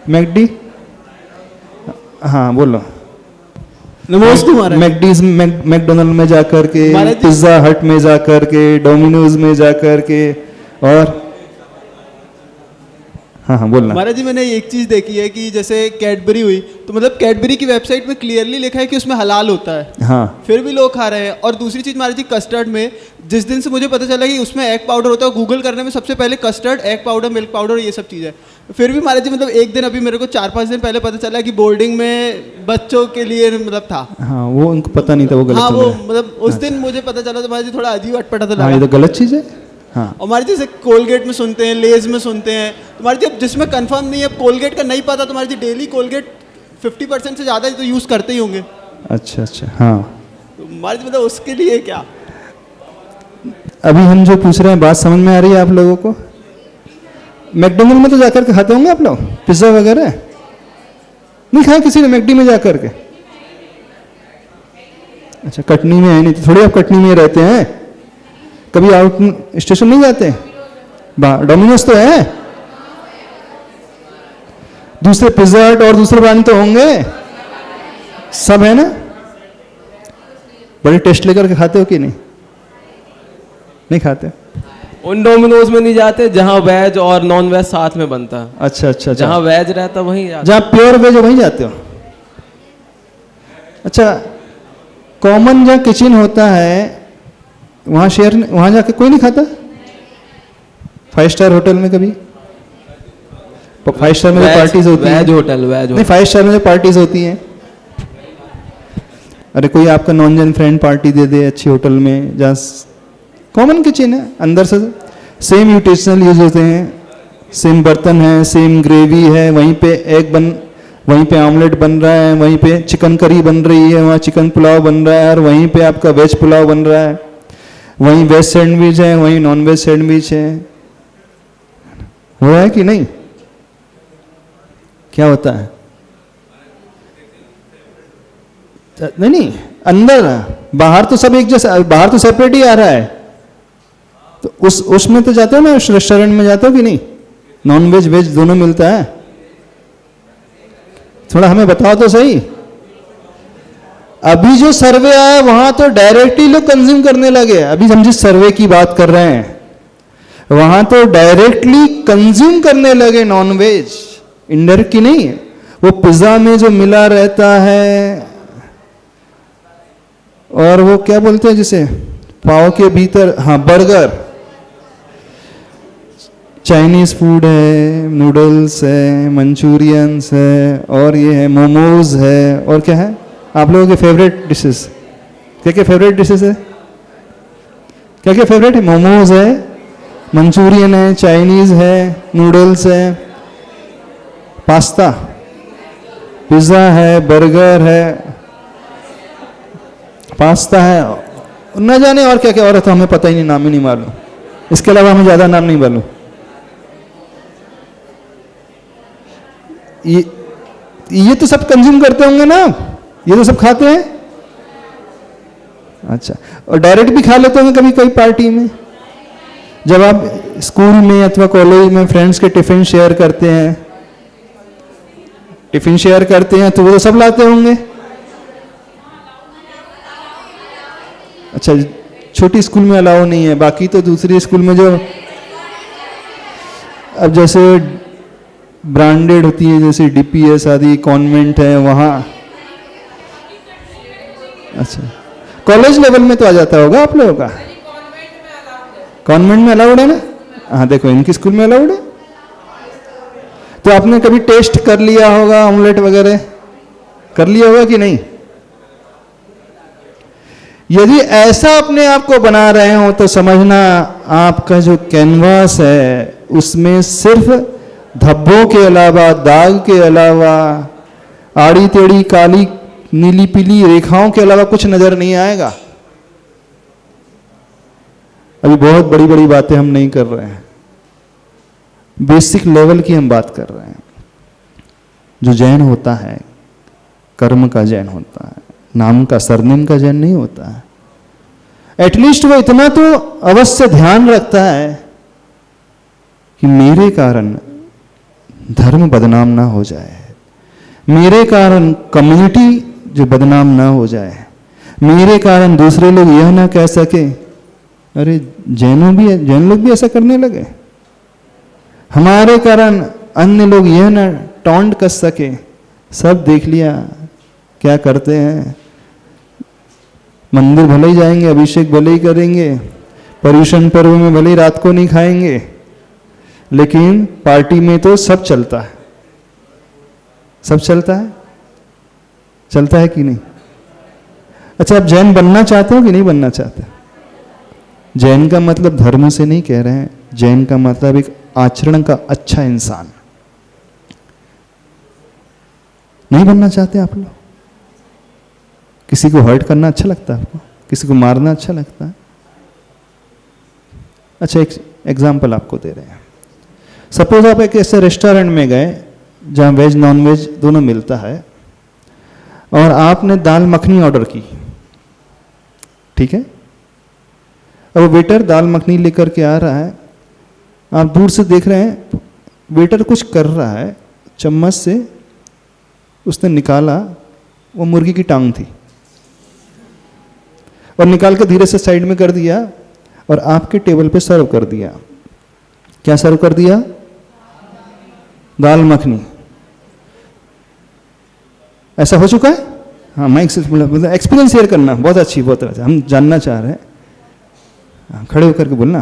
मैकडी? हाँ बोलो। नमस्ते महाराज। मैकडीज, मैकडोनल्ड में जाकर के, पिज्जा हट में जाकर के, डोमिनोज में जाकर के, और हाँ हाँ बोलना। महाराज जी, मैंने एक चीज़ देखी है कि जैसे कैडबरी हुई, तो मतलब कैडबरी की वेबसाइट में क्लियरली लिखा है कि उसमें हलाल होता है, हाँ, फिर भी लोग खा रहे हैं। और दूसरी चीज़ महाराज जी, कस्टर्ड में जिस दिन से मुझे पता चला कि उसमें एग पाउडर होता है, गूगल करने में सबसे पहले custard, egg powder, milk powder, ये सब चीज़ है। फिर भी महाराज जी मतलब एक दिन, अभी मेरे को 4-5 दिन पहले पता चला कि बोर्डिंग में बच्चों के लिए मतलब था। हाँ, वो उनको पता नहीं था, वो गलत हाँ, हो वो गया। मतलब उस दिन मुझे पता चला तो महाराज जी थोड़ा अजीब अटपटा तो हाँ, ये लगा। तो गलत चीज है। हाँ, और हमारे जैसे कोलगेट में सुनते हैं, लेज में सुनते हैं, तुम्हारे जी अब जिसमें कंफर्म नहीं है, कोलगेट का नहीं पता, तुम्हारे जी डेली कोलगेट 50% से ज़्यादा तो यूज़ करते ही होंगे। अच्छा अच्छा, हाँ। तो हमारे जी मतलब उसके लिए क्या? अभी हम जो पूछ रहे हैं बात समझ में आ रही है आप लोगों को? मैकडोनल्ड में तो जाकर के खाते होंगे आप लोग पिज्जा वगैरह? नहीं खाया किसी ने मैकडी में जाकर के? अच्छा, कटनी में है नहीं तो थोड़ी आप कटनी में रहते हैं, कभी आउट स्टेशन नहीं जाते? डोमिनोज तो है, दूसरे पिज्जा हट और दूसरे ब्रांड तो होंगे, सब है ना? बड़े टेस्ट लेकर के खाते हो कि नहीं? नहीं खाते? उन डोमिनोज में नहीं जाते जहां वेज और नॉन वेज साथ में बनता है। अच्छा अच्छा, जहां वेज रहता वहीं जाते। जहां प्योर वेज वहीं जाते हो? अच्छा, कॉमन जहां किचन होता है वहां शेयर, वहां जाके कोई नहीं खाता? 5 स्टार होटल में कभी? 5 स्टार में जो पार्टीज होती है, वेज होटल, वेज नहीं 5 स्टार में जो पार्टीज होती हैं, अरे कोई आपका नॉन जेन फ्रेंड पार्टी दे दे अच्छी होटल में, जहाँ कॉमन किचन है, अंदर से सेम यूटेंसिल यूज होते हैं, सेम बर्तन है, सेम ग्रेवी है, वहीं पे एग वहीं पे ऑमलेट बन रहा है, वहीं पे चिकन करी बन रही है, वहाँ चिकन पुलाव बन रहा है, और वहीं पे आपका वेज पुलाव बन रहा है, वहीं वेज सैंडविच है, वहीं नॉन वेज सैंडविच है। हो रहा है कि नहीं? क्या होता है? नहीं नहीं, अंदर, बाहर तो सब एक जैसा, बाहर तो सेपरेट ही आ रहा है, तो उसमें तो जाते हो ना, उस रेस्टोरेंट में जाते हो कि नहीं? नॉन वेज वेज दोनों मिलता है? थोड़ा हमें बताओ तो सही। अभी जो सर्वे आया वहां तो डायरेक्टली लोग कंज्यूम करने लगे। अभी हम जिस सर्वे की बात कर रहे हैं वहां तो डायरेक्टली कंज्यूम करने लगे नॉन वेज। इनडायरेक्ट की नहीं है, वो पिज्जा में जो मिला रहता है, और वो क्या बोलते हैं जिसे पाव के भीतर, हाँ बर्गर, चाइनीज फूड है, नूडल्स है, मंचूरियंस है, और ये है मोमोज है, और क्या है आप लोगों के फेवरेट डिशेस, क्या क्या फेवरेट डिशेस है, क्या क्या फेवरेट है, मोमोज है, मंचूरियन है, चाइनीज है, नूडल्स है, पास्ता, पिज्ज़ा है, बर्गर है, पास्ता है, न जाने और क्या क्या और है, तो हमें पता ही नहीं, नाम ही नहीं मालूम, इसके अलावा हमें ज़्यादा नाम नहीं मालूम। ये तो सब कंज्यूम करते होंगे ना, ये तो सब खाते हैं। अच्छा, और डायरेक्ट भी खा लेते होंगे कभी कभी पार्टी में, जब आप स्कूल में अथवा कॉलेज में फ्रेंड्स के टिफिन शेयर करते हैं, टिफिन शेयर करते हैं तो वो तो सब लाते होंगे। अच्छा, छोटी स्कूल में अलाउ नहीं है, बाकी तो दूसरी स्कूल में जो अब जैसे ब्रांडेड होती है, जैसे डीपीएस आदि कॉन्वेंट है वहाँ। अच्छा, कॉलेज लेवल में तो आ जाता होगा आप लोगों का, कॉन्वेंट में अलाउड है ना। हाँ देखो, इनकी स्कूल में अलाउड है। तो आपने कभी टेस्ट कर लिया होगा, ऑमलेट वगैरह कर लिया होगा कि नहीं? यदि ऐसा अपने आप को बना रहे हो तो समझना आपका जो कैनवास है उसमें सिर्फ धब्बों के अलावा, दाग के अलावा, आड़ी टेढ़ी काली नीली पीली रेखाओं के अलावा कुछ नजर नहीं आएगा। अभी बहुत बड़ी बड़ी बातें हम नहीं कर रहे हैं, बेसिक लेवल की हम बात कर रहे हैं। जो जैन होता है कर्म का जैन होता है, नाम का सरनेम का जैन नहीं होता है। एटलीस्ट वो इतना तो अवश्य ध्यान रखता है कि मेरे कारण धर्म बदनाम ना हो जाए, मेरे कारण कम्युनिटी जो बदनाम ना हो जाए, मेरे कारण दूसरे लोग यह ना कह सके अरे जैन लोग भी ऐसा करने लगे, हमारे कारण अन्य लोग यह ना टॉन्ट कर सके। सब देख लिया क्या करते हैं, मंदिर भले ही जाएंगे, अभिषेक भले ही करेंगे, पर्युषण पर्व में भले ही रात को नहीं खाएंगे, लेकिन पार्टी में तो सब चलता है। सब चलता है, चलता है कि नहीं? अच्छा, आप जैन बनना चाहते हो कि नहीं बनना चाहते? जैन का मतलब धर्म से नहीं कह रहे हैं, जैन का मतलब एक आचरण का अच्छा इंसान। नहीं बनना चाहते आप लोग? किसी को हर्ट करना अच्छा लगता है आपको? किसी को मारना अच्छा लगता है? अच्छा, एक एग्जाम्पल आपको दे रहे हैं। सपोज आप एक ऐसे रेस्टोरेंट में गए जहाँ वेज नॉन वेज दोनों मिलता है, और आपने दाल मखनी ऑर्डर की, ठीक है? अब वेटर दाल मखनी लेकर के आ रहा है, आप दूर से देख रहे हैं वेटर कुछ कर रहा है, चम्मच से उसने निकाला, वो मुर्गी की टांग थी, और निकाल के धीरे से साइड में कर दिया और आपके टेबल पे सर्व कर दिया। क्या सर्व कर दिया? दाल मखनी। ऐसा हो चुका है? हाँ, मैं एक्सपीरियंस शेयर करना, बहुत अच्छी, बहुत अच्छा, हम जानना चाह रहे हैं। खड़े होकर के बोलना।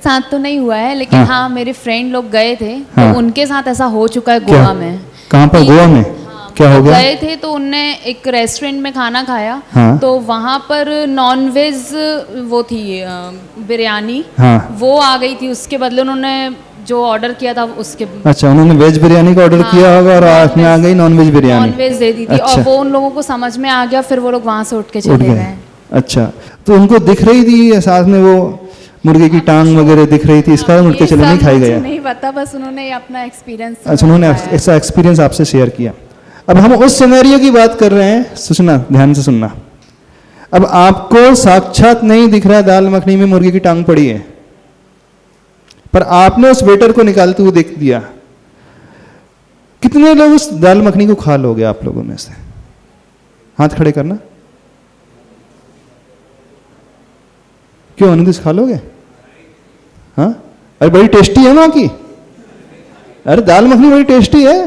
साथ तो नहीं हुआ है, लेकिन हाँ मेरे फ्रेंड लोग गए थे, हाँ। तो उनके साथ ऐसा हो चुका है गोवा में। कहाँ पर? गोवा में? क्या हो गया? गए थे तो उनने एक रेस्टोरेंट में खाना खाया, हाँ। तो वहाँ पर नॉन वेज वो थी बिरयानी, हाँ। वो आ गई थी, उसके बदले उन्होंने जो ऑर्डर किया था उसके। अच्छा, उन्होंने वेज बिरयानी का ऑर्डर किया होगा और आपने आ गई non veg biryani. Non veg दे दी थी। अच्छा। और वो उन लोगों को समझ में आ गया, फिर वो लोग वहाँ से उठ के उठ चले गए। गए। अच्छा, तो उनको दिख रही थी साथ में वो मुर्गे की टांग वगैरह दिख रही थी, इसका उठ के चले, नहीं खाई गया? नहीं पता, बस उन्होंने ये अपना एक्सपीरियंस। अच्छा, उन्होंने ऐसा एक्सपीरियंस आपसे शेयर किया। अब हम उस सिनेरियो की बात कर रहे हैं, सुनना, ध्यान से सुनना। अब आपको साक्षात नहीं दिख रहा दाल मखनी में मुर्गी की टांग पड़ी है, पर आपने उस वेटर को निकालते हुए देख दिया। कितने लोग उस दाल मखनी को खा लोगे आप लोगों में से? हाथ खड़े करना। क्यों अनुदिश, खा लोगे? हाँ, अरे बड़ी टेस्टी है वहां की, अरे दाल मखनी बड़ी टेस्टी है।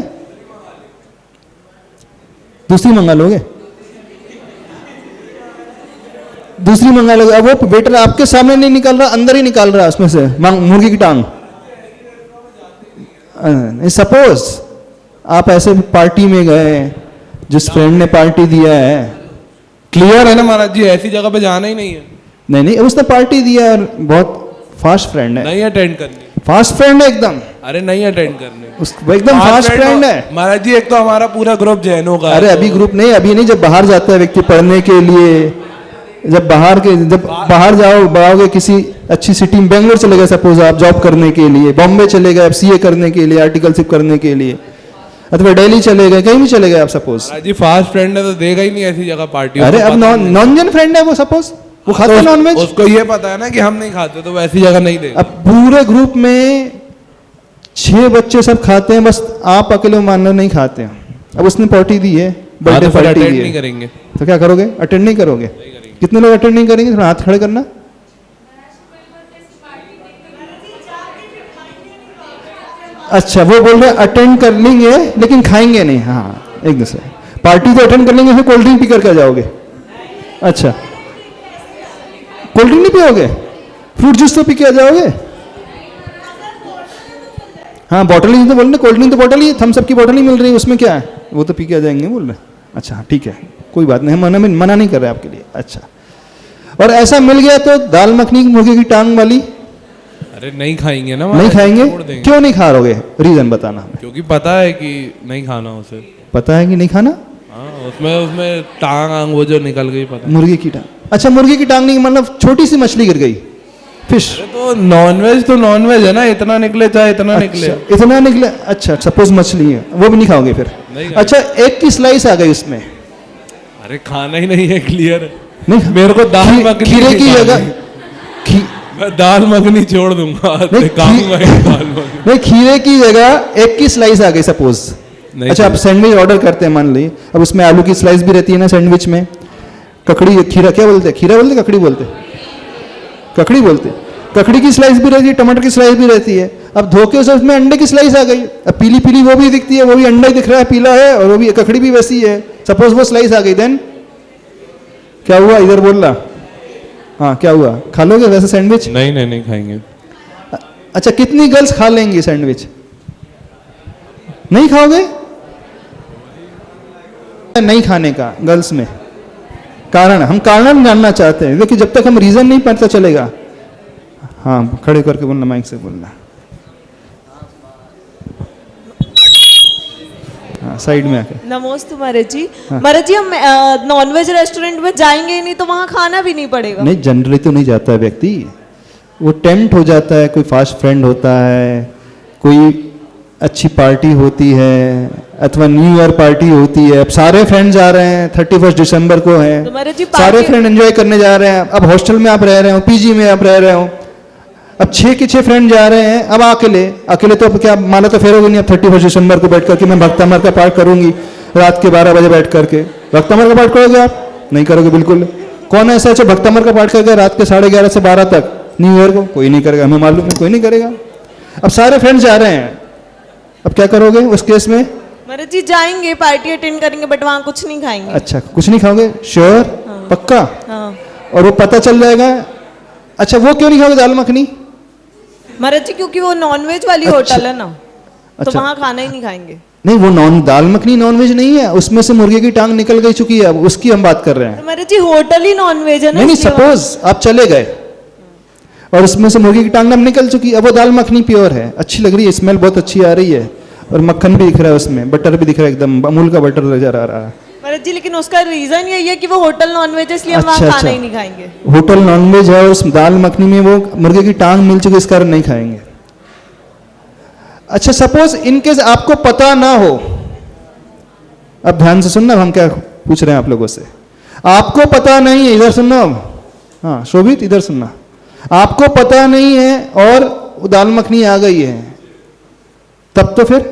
दूसरी मंगा लोगे, दूसरी मंगा लोगे। अब वो वेटर आपके सामने नहीं निकाल रहा, अंदर ही निकाल रहा है उसमें से मुर्गी की टांग। सपोज आप ऐसे पार्टी में गए, जिस फ्रेंड ने पार्टी दिया है, क्लियर है ना महाराज जी, ऐसी जगह पे जाना ही नहीं है, नहीं उसने पार्टी दिया है, बहुत फास्ट फ्रेंड है, नहीं अटेंड करनी। फास्ट फ्रेंड है एकदम, अरे नहीं अटेंड करने, वो एकदम फास्ट फ्रेंड है महाराज जी। एक तो हमारा पूरा ग्रुप जैनों का है, अरे अभी ग्रुप नहीं, अभी नहीं, जब बाहर जाता है व्यक्ति पढ़ने के लिए, जब बाहर जाओगे किसी अच्छी सिटी में, बेंगलोर चले गए सपोज आप जॉब करने के लिए, बॉम्बे चले गए आप सीए करने के लिए, आर्टिकलशिप करने के लिए, अथवा दिल्ली चले गए, कहीं भी चले गए आप सपोज। महाराज जी फास्ट फ्रेंड है तो देगा ही नहीं ऐसी जगह पार्टी। अरे अब नॉन जेन फ्रेंड है वो, सपोज वो खाता है नॉनवेज, उसको ये पता है ना कि हम नहीं खाते, तो वैसी जगह नहीं देगा। अब पूरे ग्रुप में 6 बच्चे सब खाते हैं, बस आप अकेले मानना नहीं खाते हैं। अब उसने पार्टी दी है, बर्थडे तो फिर पार्टी अटेंड दी नहीं है, करेंगे। तो क्या करोगे? अटेंड नहीं करोगे? कितने लोग अटेंड नहीं करेंगे? थोड़ा हाथ खड़े करना। अच्छा, वो बोल रहे अटेंड कर लेंगे लेकिन खाएंगे नहीं। हाँ, एक दूसरे पार्टी तो अटेंड कर लेंगे, फिर कोल्ड ड्रिंक पी करके जाओगे। अच्छा, कोल्ड ड्रिंक नहीं पियोगे? फ्रूट जूस तो पी के आ जाओगे? हाँ, बॉटल ही तो बोल रहे, कोल्ड ड्रिंक तो बॉटल ही, थम्स अप की बॉटल ही मिल रही है, उसमें क्या है, वो तो पी के आ जाएंगे बोल रहे। अच्छा ठीक है, कोई बात नहीं, हम मना नहीं कर रहे आपके लिए। अच्छा, और ऐसा मिल गया तो दाल मखनी मुर्गे की टांग वाली अरे नहीं खाएंगे ना, नहीं खाएंगे? छोड़ देंगे। क्यों नहीं खा रहोगे? रीजन बताना हमें। क्योंकि पता है कि नहीं खाना उसे। पता है कि नहीं खाना? हाँ, उसमें टांग वो जो निकल गई, पता। मुर्गे की टांग, अच्छा मुर्गे की टांग नहीं, मतलब छोटी सी मछली गिर गई, फिश। तो नॉनवेज तो नॉनवेज है ना, इतना निकले चाहे इतना निकले। अच्छा, इतना निकले। अच्छा, सपोज मछली है, वो भी नहीं खाओगे फिर? नहीं। अच्छा, एक की स्लाइस आ गई उसमें, अरे खाना ही नहीं है, क्लियर है। नहीं, मेरे को दाल मखनी खीरे की जगह मैं दाल मखनी छोड़ दूंगा, खाऊंगा ही दाल मखनी। नहीं, खीरे की जगह एक की स्लाइस आ गई सपोज। अच्छा, आप सैंडविच ऑर्डर करते हैं मान ली, अब उसमें आलू की स्लाइस भी रहती है ना सैंडविच में, ककड़ी, खीरा क्या बोलते हैं, खीरा बोलते, ककड़ी बोलते, ककड़ी बोलते, ककड़ी की स्लाइस भी रहती है, टमाटर की स्लाइस भी रहती है। अब धोखे से उसमें अंडे की स्लाइस आ गई, अब पीली पीली वो भी दिखती है, वो भी अंडा ही दिख रहा है, पीला है, और वो भी ककड़ी भी वैसी है। सपोज वो स्लाइस आ गई, देन क्या हुआ? इधर बोल रहा, हाँ क्या हुआ? खा लोगे वैसे सैंडविच? नहीं खाएंगे। अच्छा, कितनी गर्ल्स खा लेंगी सैंडविच? नहीं खाओगे? नहीं खाने का गर्ल्स में कारण, हम कारण जानना चाहते हैं, देखिए जब तक हम रीजन नहीं पता चलेगा। हाँ, खड़े करके बोलना, माइक से बोलना। हाँ, साइड में आके। नमोस्तु महाराज जी। महाराज जी, हम नॉनवेज रेस्टोरेंट में जाएंगे ही नहीं तो वहाँ खाना भी नहीं पड़ेगा? नहीं, जनरली तो नहीं जाता है व्यक्ति, वो टेम्प्ट हो जाता है, कोई फास्ट फ्रेंड होता है, कोई अच्छी पार्टी होती है, अथवा न्यू ईयर पार्टी होती है। अब सारे फ्रेंड जा रहे हैं, 31 दिसंबर को है, तो महाराज जी सारे फ्रेंड एंजॉय करने जा रहे हैं। अब हॉस्टल में आप रह रहे हो, पीजी में आप रह रहे हो, अब 6 के 6 फ्रेंड जा रहे हैं, अब अकेले तो अब क्या माला तो फेरोगे नहीं। अब 31 दिसंबर को बैठ करके मैं भक्तामर का पाठ करूंगी रात के 12 बजे बैठ करके। भक्तामर का पाठ करोगे आप? नहीं करोगे बिल्कुल। कौन ऐसा है भक्तामर का पाठ करके रात के 11:30 से 12 तक न्यू ईयर को? कोई नहीं करेगा, हमें मालूम है, कोई नहीं करेगा। अब सारे फ्रेंड्स जा रहे हैं, अब क्या करोगे उस केस में? महाराज जी जाएंगे, पार्टी अटेंड करेंगे, बट वहाँ कुछ नहीं खाएंगे। अच्छा, कुछ नहीं खाओगे? श्योर? पक्का? हाँ। और वो पता चल जाएगा? अच्छा, वो क्यों नहीं खाओगे दाल मखनी? महाराज जी क्योंकि वो नॉनवेज वाली होटल है ना, तो अच्छा। वहाँ खाना ही नहीं खाएंगे। नहीं, वो दाल मखनी नॉनवेज नहीं है, उसमें से मुर्गे की टांग निकल गई चुकी है, अब उसकी हम बात कर रहे हैं। तो महाराज जी होटल ही नॉनवेज है ना। नहीं, सपोज आप चले गए और उसमें से मुर्गे की टांग अब निकल चुकी, अब वो दाल मखनी प्योर है, अच्छी लग रही है, स्मेल बहुत अच्छी आ रही है, और मक्खन भी दिख रहा है उसमें, बटर भी दिख रहा है, एकदम अमूल का बटर नजर आ रहा है। महाराज जी लेकिन उसका रीजन यही है कि वो होटल नॉनवेज है, इसलिए हम वहाँ खाना ही नहीं खाएंगे। होटल नॉनवेज है और उस दाल मखनी में वो मुर्गे की टांग मिल चुकी, इस कारण नहीं खाएंगे। अच्छा, सपोज इनकेस आपको पता ना हो, अब ध्यान से सुनना, हम क्या पूछ रहे हैं आप लोगों से। आपको पता नहीं है, इधर सुनना अब, हाँ शोभित इधर सुनना, आपको पता नहीं है और दाल मखनी आ गई है, तब तो फिर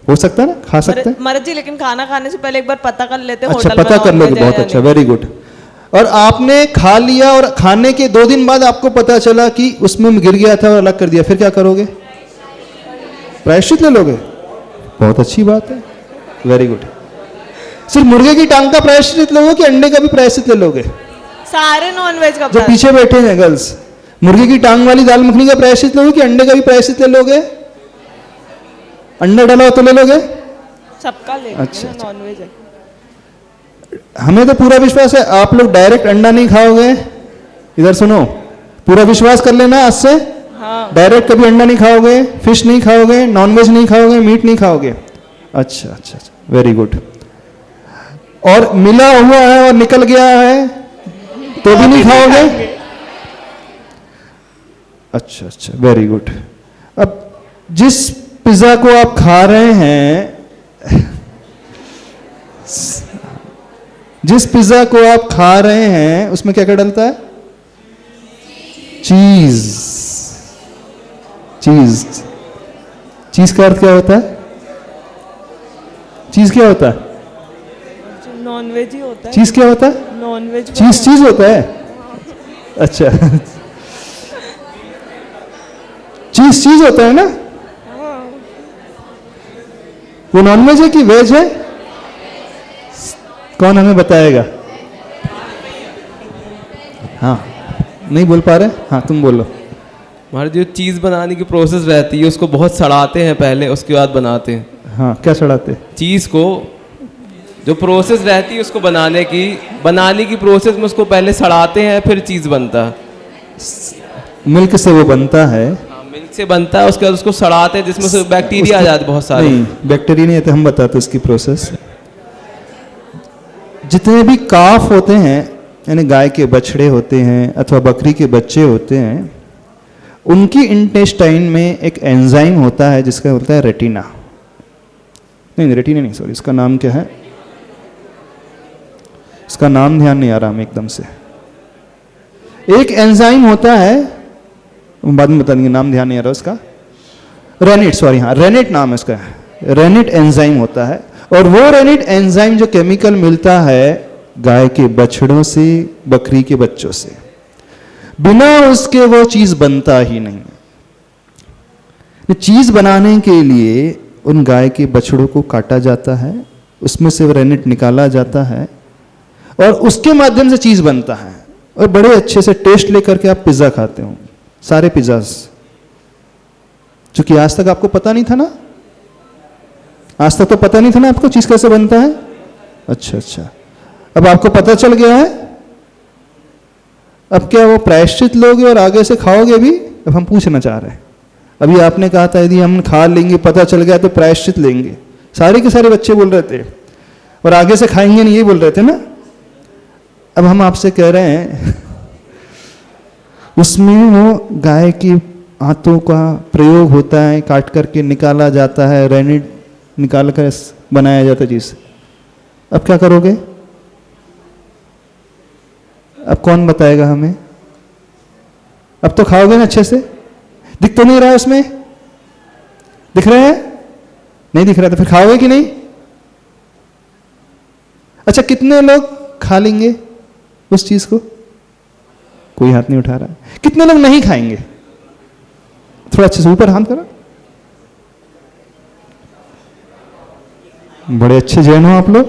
हो सकता है ना, खा सकते हैं। महाराज जी लेकिन खाना खाने से पहले एक बार पता कर लेते हैं। अच्छा, होटल पता में कर लोगे, नॉनवेज है बहुत या अच्छा, नहीं। Very good. और आपने खा लिया और खाने के 2 दिन बाद आपको पता चला कि उसमें गिर गया था और अलग कर दिया, फिर क्या करोगे? प्रायश्चित ले लोगे? बहुत अच्छी बात है, वेरी गुड। सिर्फ मुर्गे की टांग का प्रायश्चित लोगे कि अंडे का भी प्रायश्चित ले लोगे? सारे नॉनवेज का जो पीछे बैठे हैं गर्ल्स, मुर्गे की टांग वाली दाल मखनी का प्रायश्चित लोगे कि अंडे का भी प्रायश्चित ले लोगे? अंडा डाला हो तो ले लोगे? सबका ले। अच्छा, नॉनवेज है। हमें तो पूरा विश्वास है आप लोग डायरेक्ट अंडा नहीं खाओगे। इधर सुनो, पूरा विश्वास कर लेना आज से। हाँ। डायरेक्ट कभी अंडा नहीं खाओगे, फिश नहीं खाओगे, नॉनवेज नहीं खाओगे, मीट नहीं खाओगे। अच्छा अच्छा अच्छा, वेरी गुड। और मिला हुआ है और निकल गया है तो भी नहीं खाओगे? अच्छा अच्छा, वेरी गुड। अब जिस पिज्जा को आप खा रहे हैं, जिस पिज्जा को आप खा रहे हैं उसमें क्या क्या डलता है? चीज। चीज, चीज का अर्थ क्या होता है? चीज क्या होता है? नॉनवेज ही होता है। चीज क्या होता है? नॉनवेज। चीज चीज होता है? अच्छा, चीज चीज होता है ना? वो नॉनवेज है कि वेज है? कौन हमें बताएगा? हाँ, नहीं बोल पा रहे? हाँ, तुम बोलो। हमारी जो चीज़ बनाने की प्रोसेस रहती है उसको बहुत सड़ाते हैं पहले, उसके बाद बनाते हैं। हाँ, क्या सड़ाते? चीज़ को, जो प्रोसेस रहती है उसको बनाने की प्रोसेस में उसको पहले सड़ाते हैं, फिर चीज़ बनता है। मिल्क से वो बनता है। हाँ, मिल्क से बनता है, उसके बाद उसको सड़ाते हैं जिसमें से बैक्टीरिया आ जाते बहुत सारे। नहीं, बैक्टीरिया नहीं आते, हम बताते उसकी प्रोसेस। जितने भी काफ होते हैं, यानी गाय के बछड़े होते हैं अथवा बकरी के बच्चे होते हैं, उनकी इंटेस्टाइन में एक एंजाइम होता है जिसका होता है रेटिना। नहीं, रेटिना नहीं, सॉरी, इसका नाम क्या है? इसका नाम ध्यान नहीं आ रहा हमें एकदम से। एक एंजाइम होता है, बाद में बता देंगे, नाम ध्यान नहीं आ रहा उसका। रेनिट, सॉरी, हाँ, रेनिट नाम है उसका। रेनिट एंजाइम होता है, और वो रेनिट एंजाइम जो केमिकल मिलता है गाय के बछड़ों से, बकरी के बच्चों से, बिना उसके वो चीज बनता ही नहीं। चीज बनाने के लिए उन गाय के बछड़ों को काटा जाता है, उसमें से वो रेनिट निकाला जाता है और उसके माध्यम से चीज बनता है। और बड़े अच्छे से टेस्ट लेकर के आप पिज्जा खाते हो, सारे पिज्जास, चूंकि आज तक आपको पता नहीं था ना, आज तक तो पता नहीं था ना आपको चीज कैसे बनता है। अच्छा अच्छा, अब आपको पता चल गया है। अब क्या वो प्रायश्चित लोगे और आगे से खाओगे भी? अब हम पूछना चाह रहे हैं। अभी आपने कहा था यदि हम खा लेंगे, पता चल गया तो प्रायश्चित लेंगे, सारे के सारे बच्चे बोल रहे थे, और आगे से खाएंगे नहीं, ये बोल रहे थे ना। अब हम आपसे कह रहे हैं उसमें वो गाय की हाथों का प्रयोग होता है, काट करके निकाला जाता है, रेनिट निकाल कर बनाया जाता है चीज। अब क्या करोगे? अब कौन बताएगा हमें? अब तो खाओगे ना अच्छे से? दिख तो नहीं रहा है उसमें? दिख रहा है? नहीं दिख रहा, तो फिर खाओगे कि नहीं? अच्छा, कितने लोग खा लेंगे उस चीज को? कोई हाथ नहीं उठा रहा है। कितने लोग नहीं खाएंगे? थोड़ा अच्छे से ऊपर हाथ करो। बड़े अच्छे जैन हो आप लोग,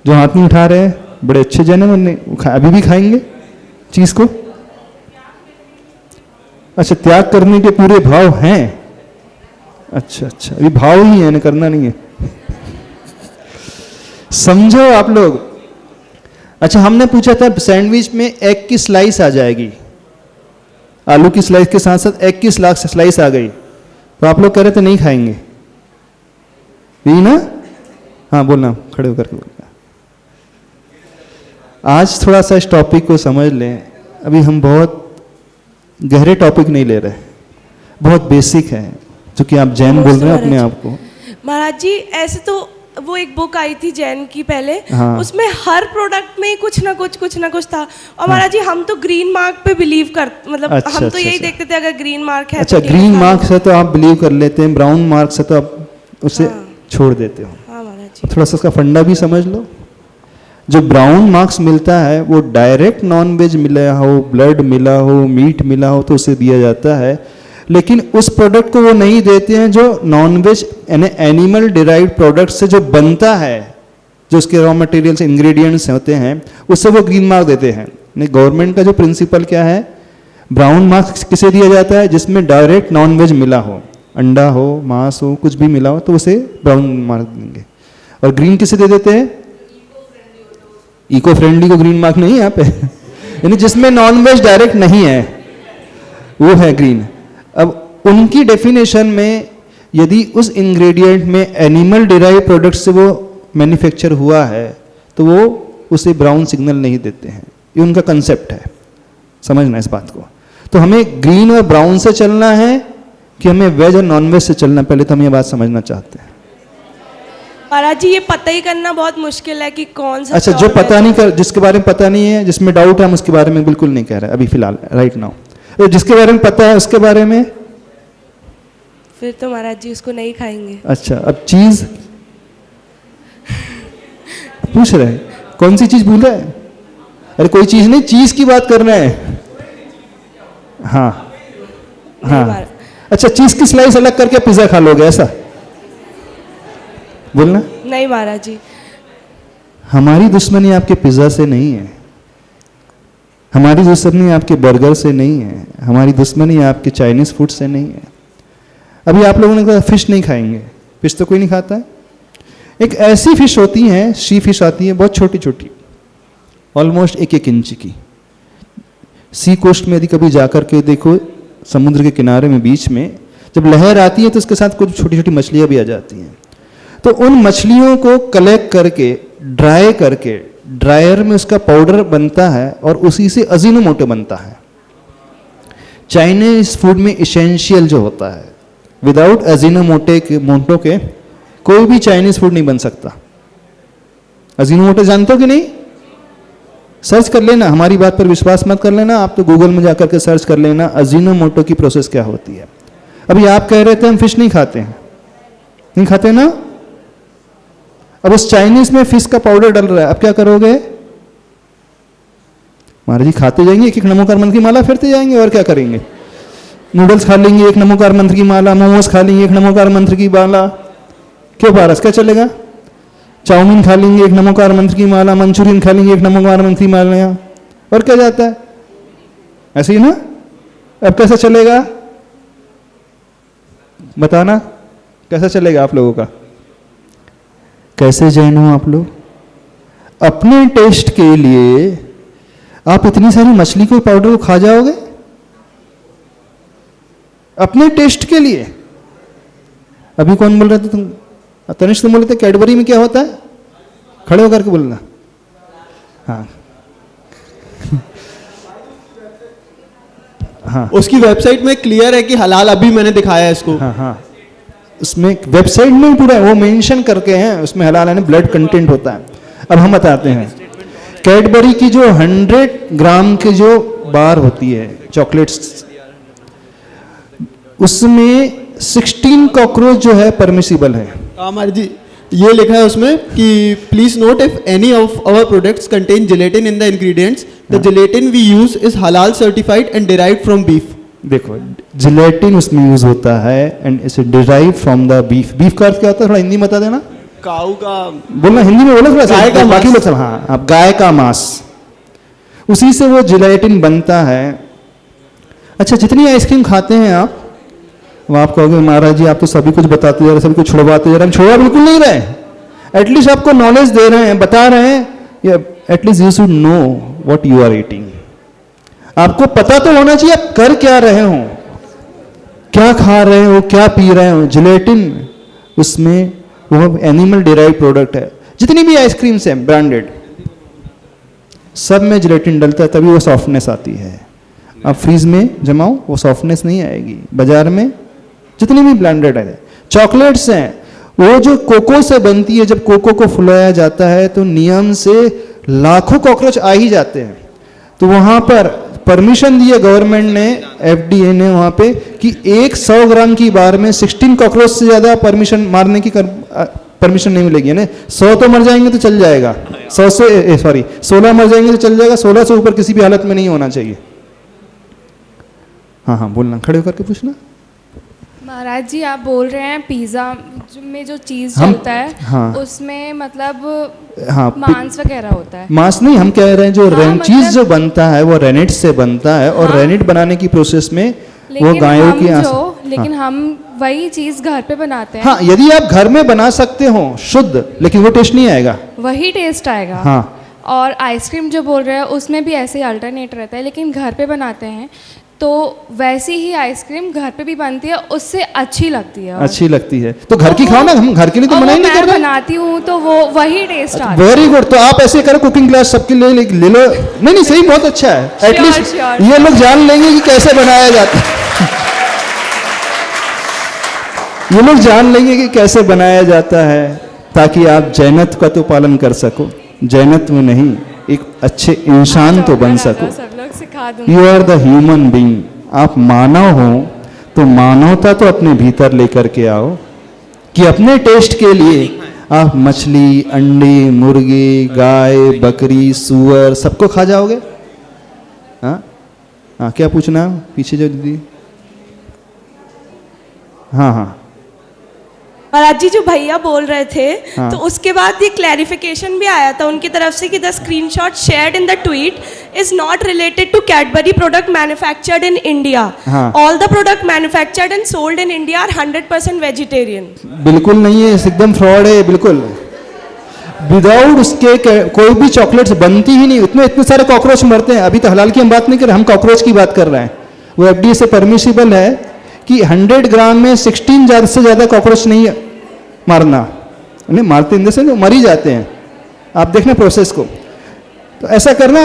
जो हाथ नहीं उठा रहे हैं, बड़े अच्छे जैन हो, अभी भी खाएंगे चीज को? अच्छा, त्याग करने के पूरे भाव हैं। अच्छा अच्छा, अभी भाव ही है ना, करना नहीं है। समझो आप लोग। अच्छा, हमने पूछा था सैंडविच में एग की स्लाइस आ जाएगी, आलू की स्लाइस के साथ साथ एग की स्लाइस आ गई, तो आप लोग कह रहे थे नहीं खाएंगे, यही ना? हाँ, बोलना, खड़े होकर के बोलना। आज थोड़ा सा इस टॉपिक को समझ लें। अभी हम बहुत गहरे टॉपिक नहीं ले रहे, बहुत बेसिक है, क्योंकि आप जैन बोल रहे हैं अपने आप को। महाराज जी, ऐसे तो वो एक बुक आई थी जैन की पहले, हाँ। उसमें हर प्रोडक्ट में कुछ ना कुछ था। और महाराज जी, हम तो ग्रीन मार्क पे बिलीव कर, मतलब अच्छा, हम तो अच्छा, यही अच्छा। देखते थे अगर ग्रीन मार्क है। अच्छा, तो ग्रीन मार्क से तो आप बिलीव कर लेते हैं, ब्राउन मार्क से तो आप उसे छोड़ देते हो। हाँ महाराज जी। थोड़ा सा उसका फंडा भी समझ लो। जो ब्राउन मार्क्स मिलता है वो डायरेक्ट नॉन वेज मिला हो, ब्लड मिला हो, मीट मिला हो तो उसे दिया जाता है, लेकिन उस प्रोडक्ट को वो नहीं देते हैं जो नॉन वेज यानी एनिमल डिराइव्ड प्रोडक्ट से जो बनता है, जो उसके रॉ मटेरियल्स इंग्रेडिएंट्स होते हैं, उससे वो ग्रीन मार्क देते हैं। नहीं, गवर्नमेंट का जो प्रिंसिपल क्या है, ब्राउन मार्क्स किसे दिया जाता है, जिसमें डायरेक्ट नॉन वेज मिला हो, अंडा हो, मांस हो, कुछ भी मिला हो तो उसे ब्राउन मार्क देंगे। और ग्रीन किसे दे देते हैं, इको फ्रेंडली को ग्रीन मार्क नहीं है यहाँ पे यानी जिसमें नॉन वेज डायरेक्ट नहीं है वो है ग्रीन। अब उनकी डेफिनेशन में यदि उस इंग्रेडिएंट में एनिमल डिराइव प्रोडक्ट से वो मैन्युफैक्चर हुआ है तो वो उसे ब्राउन सिग्नल नहीं देते हैं। ये उनका कंसेप्ट है, समझना इस बात को। तो हमें ग्रीन और ब्राउन से चलना है कि हमें वेज और नॉन वेज से चलना, पहले तो हम ये बात समझना चाहते हैं। महाराज जी ये पता ही करना बहुत मुश्किल है कि कौन सा। अच्छा, जो पता नहीं कर, जिसके बारे में पता नहीं है, जिसमें डाउट है, हम उसके बारे में बिल्कुल नहीं कह रहे अभी फिलहाल, राइट नाउ। तो जिसके बारे में पता है उसके बारे में फिर तो महाराज जी उसको नहीं खाएंगे। अच्छा, अब चीज पूछ रहे हैं, कौन सी चीज भूल रहे हैं? अरे कोई चीज नहीं, चीज की बात कर रहे हैं। हाँ हाँ, अच्छा, चीज की स्लाइस अलग करके पिज्जा खा लोगे ऐसा बोलना? नहीं महाराज जी, हमारी दुश्मनी आपके पिज्जा से नहीं है, हमारी दुश्मनी आपके बर्गर से नहीं है, हमारी दुश्मनी आपके चाइनीज फूड से नहीं है। अभी आप लोगों ने कहा फिश नहीं खाएंगे, फिश तो कोई नहीं खाता है। एक ऐसी फिश होती है, शी फिश आती है, बहुत छोटी छोटी, ऑलमोस्ट 1-1 इंच की। सी कोस्ट में यदि कभी जाकर के देखो, समुद्र के किनारे में बीच में जब लहर आती है तो उसके साथ कुछ छोटी छोटी मछलियां भी आ जाती हैं। तो उन मछलियों को कलेक्ट करके ड्राई करके ड्रायर में उसका पाउडर बनता है और उसी से अजीनोमोटो बनता है। चाइनीज फूड में इसेंशियल जो होता है, विदाउट अजीनोमोटो के कोई भी चाइनीज फूड नहीं बन सकता। अजीनोमोटो जानते हो कि नहीं? सर्च कर लेना, हमारी बात पर विश्वास मत कर लेना, आप तो गूगल में जाकर के सर्च कर लेना अजीनोमोटो की प्रोसेस क्या होती है। अभी आप कह रहे थे हम फिश नहीं खाते हैं, नहीं खाते ना? अब उस चाइनीज में फिश का पाउडर डल रहा है, अब क्या करोगे? महाराज जी खाते जाएंगे, एक नमोकार मंत्र की माला फिरते जाएंगे, और क्या करेंगे? नूडल्स खा लेंगे, एक नमोकार मंत्र की माला, मोमोज खा लेंगे, एक नमोकार मंत्र की माला, क्यों पारस, क्या चलेगा? चाउमीन खा लेंगे, एक नमोकार मंत्र की माला, मंचूरियन खा लेंगे, एक नमोकार मंत्र की माला, और क्या जाता है? ऐसे ही ना? अब कैसा चलेगा बताना, कैसा चलेगा आप लोगों का? कैसे जैन हो आप लोग? अपने टेस्ट के लिए आप इतनी सारी मछली को पाउडर को खा जाओगे अपने टेस्ट के लिए? अभी कौन बोल रहे थे तुम? तनिष्क तुम बोल रहे थे कैडबरी में क्या होता है? खड़े होकर के बोलना। हाँ हाँ, उसकी वेबसाइट में क्लियर है कि हलाल, अभी मैंने दिखाया है इसको। हाँ हाँ, उसमें वेबसाइट में पूरा वो मेंशन करके हैं, उसमें हलाल यानी ब्लड कंटेंट होता है। अब हम बताते हैं, कैडबरी की जो 100 ग्राम की जो बार होती है चॉकलेट्स, उसमें 16 कॉकरोच जो है परमिसिबल है। हमारे जी ये लिखा है उसमें कि please note if any of our products contain gelatin in the ingredients, the gelatin we use is halal certified and derived from beef. देखो, जिलेटिन उसमें यूज होता है and it's derived from the beef. Beef का अर्थ क्या होता है, थोड़ा हिंदी में बता देना। काऊ का बोलना, हिंदी में बोलो थोड़ा सा, बाकी लोग सब। हाँ, आप गाय का मांस, उसी से वो जिलेटिन बनता है। अच्छा, जितनी आइसक्रीम खाते हैं आप, वो आप कहोगे महाराज जी आप तो सभी कुछ बताते जा रहे, सभी कुछ छुड़वाते जा रहे। हम छुड़वा बिल्कुल नहीं रहे, एटलीस्ट आपको नॉलेज दे रहे हैं, बता रहे हैं, at least you should know what you are eating. आपको पता तो होना चाहिए आप कर क्या रहे हो, क्या खा रहे हो, क्या पी रहे हो। जिलेटिन उसमें वो एनिमल डिराइव प्रोडक्ट है। जितनी भी आइसक्रीम्स हैं ब्रांडेड, सब में जिलेटिन डलता है, तभी वो सॉफ्टनेस आती है। आप फ्रीज में जमाओ, वो सॉफ्टनेस नहीं आएगी। बाजार में जितनी भी ब्रांडेड है चॉकलेट्स हैं, वो जो कोको से बनती है, जब कोको को फुलाया जाता है तो नियम से लाखों कॉकरोच आ ही जाते हैं। तो वहां पर परमिशन दी है गवर्नमेंट ने, FDA ने वहां पे, कि 100 ग्राम की बार में 16 कॉकरोच से ज्यादा परमिशन मारने की परमिशन नहीं मिलेगी। 100 तो मर जाएंगे तो चल जाएगा, 100 से सॉरी 16 मर जाएंगे तो चल जाएगा, 16 से ऊपर किसी भी हालत में नहीं होना चाहिए। हाँ हाँ बोलना, खड़े होकर के पूछना। महाराज जी आप बोल रहे हैं पिज़्ज़ा में जो चीज़ हम- चलता है हाँ। उसमें मतलब हाँ, मांस वगैरह होता है। मांस नहीं, हम कह रहे हैं जो हाँ, चीज मतलब- जो बनता है वो रेनेट से बनता है, और हाँ। रेनेट बनाने की प्रोसेस में वो लेकिन गायों हम की लेकिन हम वही चीज़ घर पे बनाते हैं। हाँ, यदि आप घर में बना सकते हो शुद्ध, लेकिन वो टेस्ट नहीं आएगा। वही टेस्ट आएगा। हाँ। और आइसक्रीम जो बोल रहे हैं उसमें भी ऐसे ही अल्टरनेट रहता है, लेकिन घर पे बनाते हैं तो वैसी ही आइसक्रीम घर पे भी बनती है, उससे अच्छी लगती है। अच्छी लगती है तो घर की खाओ ना, हम घर के लिए तो और मना ही वो नहीं कर मैं रहे। बनाती हूँ तो वो वही टेस्ट आता है। वेरी गुड, तो आप ऐसे करो, कुकिंग क्लास सबके लिए ले लो। नहीं नहीं सही, बहुत अच्छा है। Sure, at least sure. ये लोग जान लेंगे कि कैसे बनाया जाता है। ये लोग जान लेंगे कि कैसे बनाया जाता है, ताकि आप जैनत्व का तो पालन कर सको, जैनत्व में नहीं एक अच्छे इंसान तो बन सको। सब लोग सिखा दूंगी। You are the human being. आप मानव हो तो मानवता तो अपने भीतर लेकर के आओ, कि अपने टेस्ट के लिए आप मछली, अंडे, मुर्गी, गाय, बकरी, सुअर सबको खा जाओगे? हाँ हाँ, क्या पूछना पीछे जो दीदी? हाँ हाँ महाराज जी जो भैया बोल रहे थे हाँ। तो उसके बाद ये क्लैरिफिकेशन भी आया था उनकी तरफ से कि the screenshot shared in the tweet is not related to Cadbury product manufactured in India. हाँ। All the product manufactured and sold in India are 100% vegetarian. बिल्कुल नहीं है, एकदम फ्रॉड है बिल्कुल। विदाउट उसके कोई भी चॉकलेट्स बनती ही नहीं। इतने सारे कॉकरोच मरते हैं। अभी तो हलाल की हम बात नहीं कर रहे, हम कॉकरोच की बात कर रहे हैं। वो FDA से परमिशिबल है कि 100 ग्राम में 16 से ज़्यादा कॉकरोच नहीं मारना। नहीं मारते इन से मर ही जाते हैं। आप देखना प्रोसेस को। तो ऐसा करना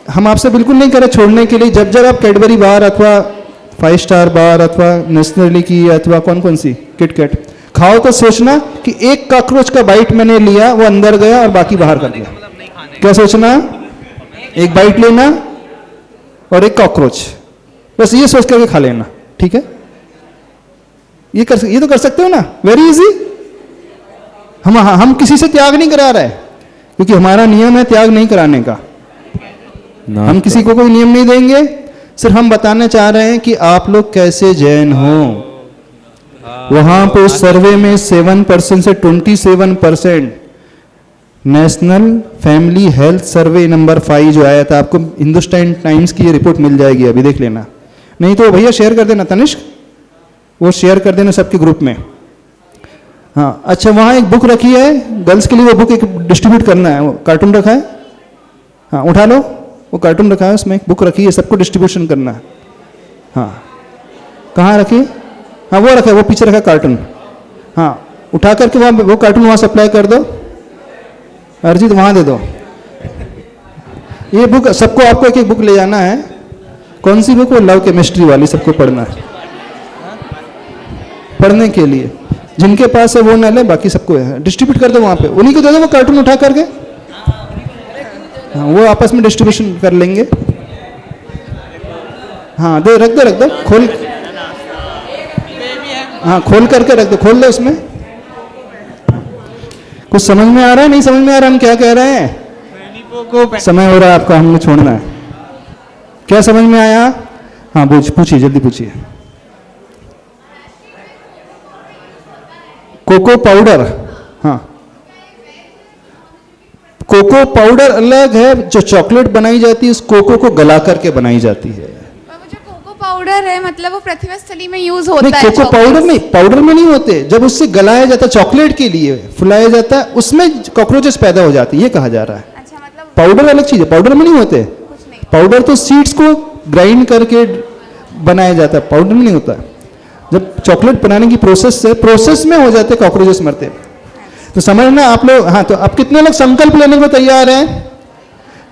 हम आपसे बिल्कुल नहीं करें छोड़ने के लिए। जब जब आप कैडबरी बार अथवा 5 स्टार बार अथवा नेस्ले की अथवा कौन कौन सी किटकैट खाओ तो सोचना कि एक कॉकरोच का बाइट मैंने लिया, वो अंदर गया और बाकी बाहर कर दिया। क्या सोचना? एक बाइट लेना और एक कॉकरोच, बस ये सोच करके खा लेना। ठीक है, ये तो कर सकते हो ना, वेरी इजी। हम किसी से त्याग नहीं करा रहे, क्योंकि हमारा नियम है त्याग नहीं कराने का। हम किसी को कोई नियम नहीं देंगे, सिर्फ हम बताना चाह रहे हैं कि आप लोग कैसे जैन हो। वहां पे उस सर्वे में 7% से 27% national family health survey number 5 जो आया था, आपको हिंदुस्तान टाइम्स की ये रिपोर्ट मिल जाएगी, अभी देख लेना। नहीं तो भैया शेयर कर देना तनिष्क, वो शेयर कर देना सबके ग्रुप में। हाँ अच्छा, वहाँ एक बुक रखी है गर्ल्स के लिए, वो बुक एक डिस्ट्रीब्यूट करना है। वो कार्टून रखा है, हाँ उठा लो, वो कार्टून रखा है, उसमें एक बुक रखी है, सबको डिस्ट्रीब्यूशन करना है। हाँ कहाँ रखी? हाँ वो रखा है, वो पीछे रखा कार्टून। हाँ उठा करके वहाँ वो कार्टून वहाँ सप्लाई कर दो, अर्जित वहाँ दे दो। ये बुक सबको, आपको एक एक बुक ले जाना है। कौन सी बुक? वो लव केमिस्ट्री वाली, सबको पढ़ना है। पढ़ने के लिए जिनके पास है वो ना ले, बाकी सबको है डिस्ट्रीब्यूट कर दो वहाँ पे, उन्हीं को दे दो वो कार्टून उठा करके। हाँ वो आपस में डिस्ट्रीब्यूशन कर लेंगे। हाँ दे, रख दो खोल, हाँ खोल करके रख दो, खोल दो उसमें। कुछ समझ में आ रहा है? नहीं समझ में आ रहा हम क्या कह रहे हैं? समय हो रहा है आपका, हमने छोड़ना है। क्या समझ में आया? हाँ पूछिए, जल्दी पूछिए। कोको पाउडर, हाँ कोको पाउडर अलग है। जो चॉकलेट बनाई जाती है उस कोको को गला करके बनाई जाती है। वो जो कोको पाउडर है मतलब वो पृथ्वी स्थली में यूज नहीं, होता है। कोको पाउडर नहीं, पाउडर में नहीं होते। जब उससे गलाया जाता है चॉकलेट के लिए, फुलाया जाता है, उसमें कॉकरोचेस पैदा हो जाती है, ये कहा जा रहा है। अच्छा मतलब पाउडर अलग चीज है, पाउडर में नहीं होते। पाउडर तो सीड्स को ग्राइंड करके बनाया जाता है, पाउडर में नहीं होता। जब चॉकलेट बनाने की प्रोसेस में हो जाते कॉकरोचेस मरते। तो समझना आप लोग। हाँ तो अब कितने लोग संकल्प लेने को तैयार हैं?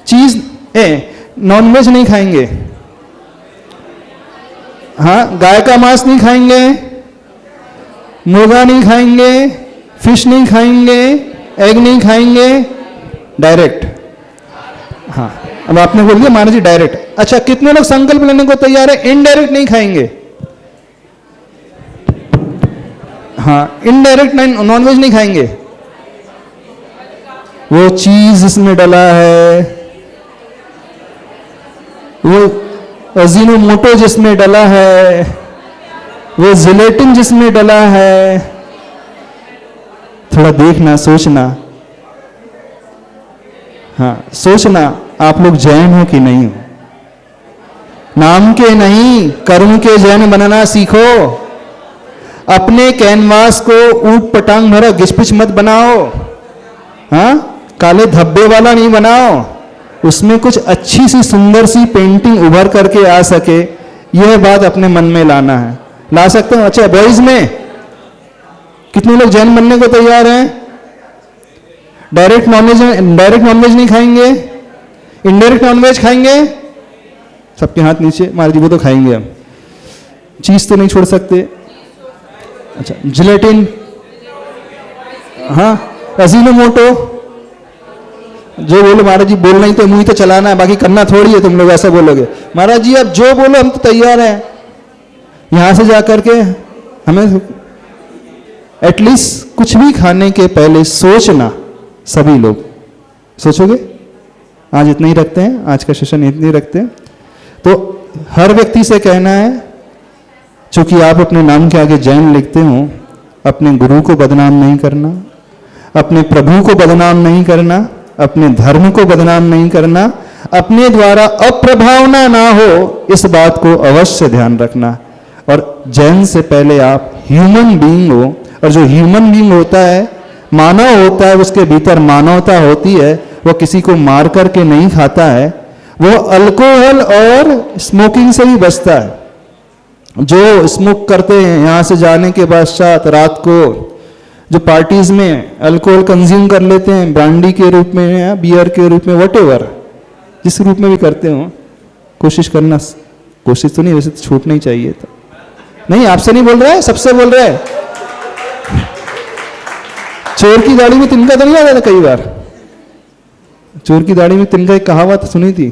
चीज नॉनवेज नहीं खाएंगे, हाँ गाय का मांस नहीं खाएंगे, मुर्गा नहीं खाएंगे, फिश नहीं खाएंगे, एग नहीं खाएंगे, डायरेक्ट। हाँ अब आपने बोल दिया महाराज जी डायरेक्ट। अच्छा कितने लोग संकल्प लेने को तैयार है इनडायरेक्ट नहीं खाएंगे? हाँ इनडायरेक्ट नॉनवेज नहीं खाएंगे, वो चीज जिसमें डला है, वो अजीनोमोटो जिसमें डला है, वो जिलेटिन जिसमें डला है। थोड़ा देखना, सोचना। हाँ, सोचना आप लोग जैन हो कि नहीं हो। नाम के नहीं, कर्म के जैन बनना सीखो। अपने कैनवास को ऊट पटांग भरा गिचपिच मत बनाओ। हाँ, काले धब्बे वाला नहीं बनाओ। उसमें कुछ अच्छी सी सुंदर सी पेंटिंग उभर करके आ सके, यह बात अपने मन में लाना है। ला सकते हो? अच्छा, बॉयज में कितने लोग जैन बनने को तैयार हैं? डायरेक्ट नॉनवेज नहीं खाएंगे, इनडायरेक्ट नॉनवेज खाएंगे? सबके हाथ नीचे। महाराज जी वो तो खाएंगे हम, चीज तो नहीं छोड़ सकते। अच्छा, जिलेटिन, हाँ, अजीनोमोटो। जो बोलो महाराज जी, बोलना ही तो मुंह ही तो चलाना है, बाकी करना थोड़ी है। तुम लोग ऐसा बोलोगे महाराज जी अब जो बोलो हम तो तैयार हैं। यहां से जाकर के हमें एटलीस्ट कुछ भी खाने के पहले सोचना। सभी लोग सोचोगे? आज इतना ही रखते हैं, आज का सेशन इतना ही रखते हैं। तो हर व्यक्ति से कहना है, चूंकि आप अपने नाम के आगे जैन लिखते हो, अपने गुरु को बदनाम नहीं करना, अपने प्रभु को बदनाम नहीं करना, अपने धर्म को बदनाम नहीं करना, अपने द्वारा अप्रभावना ना हो, इस बात को अवश्य ध्यान रखना। और जैन से पहले आप ह्यूमन बीइंग हो, और जो ह्यूमन बीइंग होता है, मानव होता है, उसके भीतर मानवता होती है। वो किसी को मार करके नहीं खाता है, वो अल्कोहल और स्मोकिंग से भी बचता है। जो स्मोक करते हैं, यहाँ से जाने के पश्चात रात को जो पार्टीज में अल्कोहल कंज्यूम कर लेते हैं, ब्रांडी के रूप में या बियर के रूप में, वटेवर जिस रूप में भी करते हो, कोशिश करना। कोशिश तो नहीं, वैसे तो छूटना ही चाहिए था। नहीं, आपसे नहीं बोल रहा है, सबसे बोल रहा है। चोर की दाढ़ी में तिनका तो नहीं आता था कई बार? चोर की दाढ़ी में तिनका एक कहावत सुनी थी।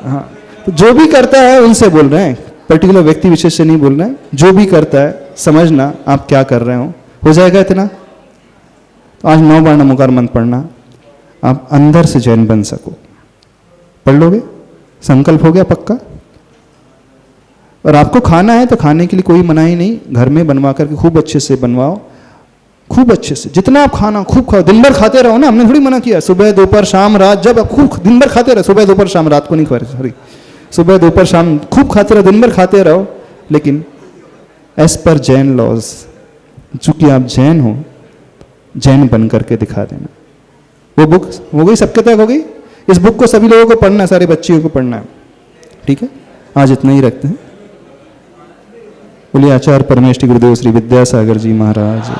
हाँ, तो जो भी करता है उनसे बोल रहे हैं, पर्टिकुलर व्यक्ति विशेष से नहीं बोल रहे हैं। जो भी करता है समझना आप क्या कर रहे हो जाएगा इतना। तो आज 9 बार नमोकार मंत्र पढ़ना, आप अंदर से जैन बन सको। पढ़ लोगे? संकल्प हो गया पक्का? और आपको खाना है तो खाने के लिए कोई मनाही नहीं, घर में बनवा करके खूब अच्छे से बनवाओ, खूब अच्छे से। जितना आप खाना खूब खाओ, दिन भर खाते रहो ना, हमने थोड़ी मना किया। सुबह दोपहर शाम रात, जब आप खूब दिन भर खाते रहो, सुबह दोपहर शाम, रात को नहीं खा रहे, सॉरी, सुबह दोपहर शाम खूब खाते रहो, दिन भर खाते रहो, लेकिन एज पर जैन लॉज। चूंकि आप जैन हो, जैन बन करके दिखा देना। वो बुक हो गई, सबके तक हो गई। इस बुक को सभी लोगों को पढ़ना है, सारे बच्चियों को पढ़ना है, ठीक है? आज इतना ही रखते हैं। बोलिए आचार्य परमेष्टि गुरुदेव श्री विद्यासागर जी महाराज।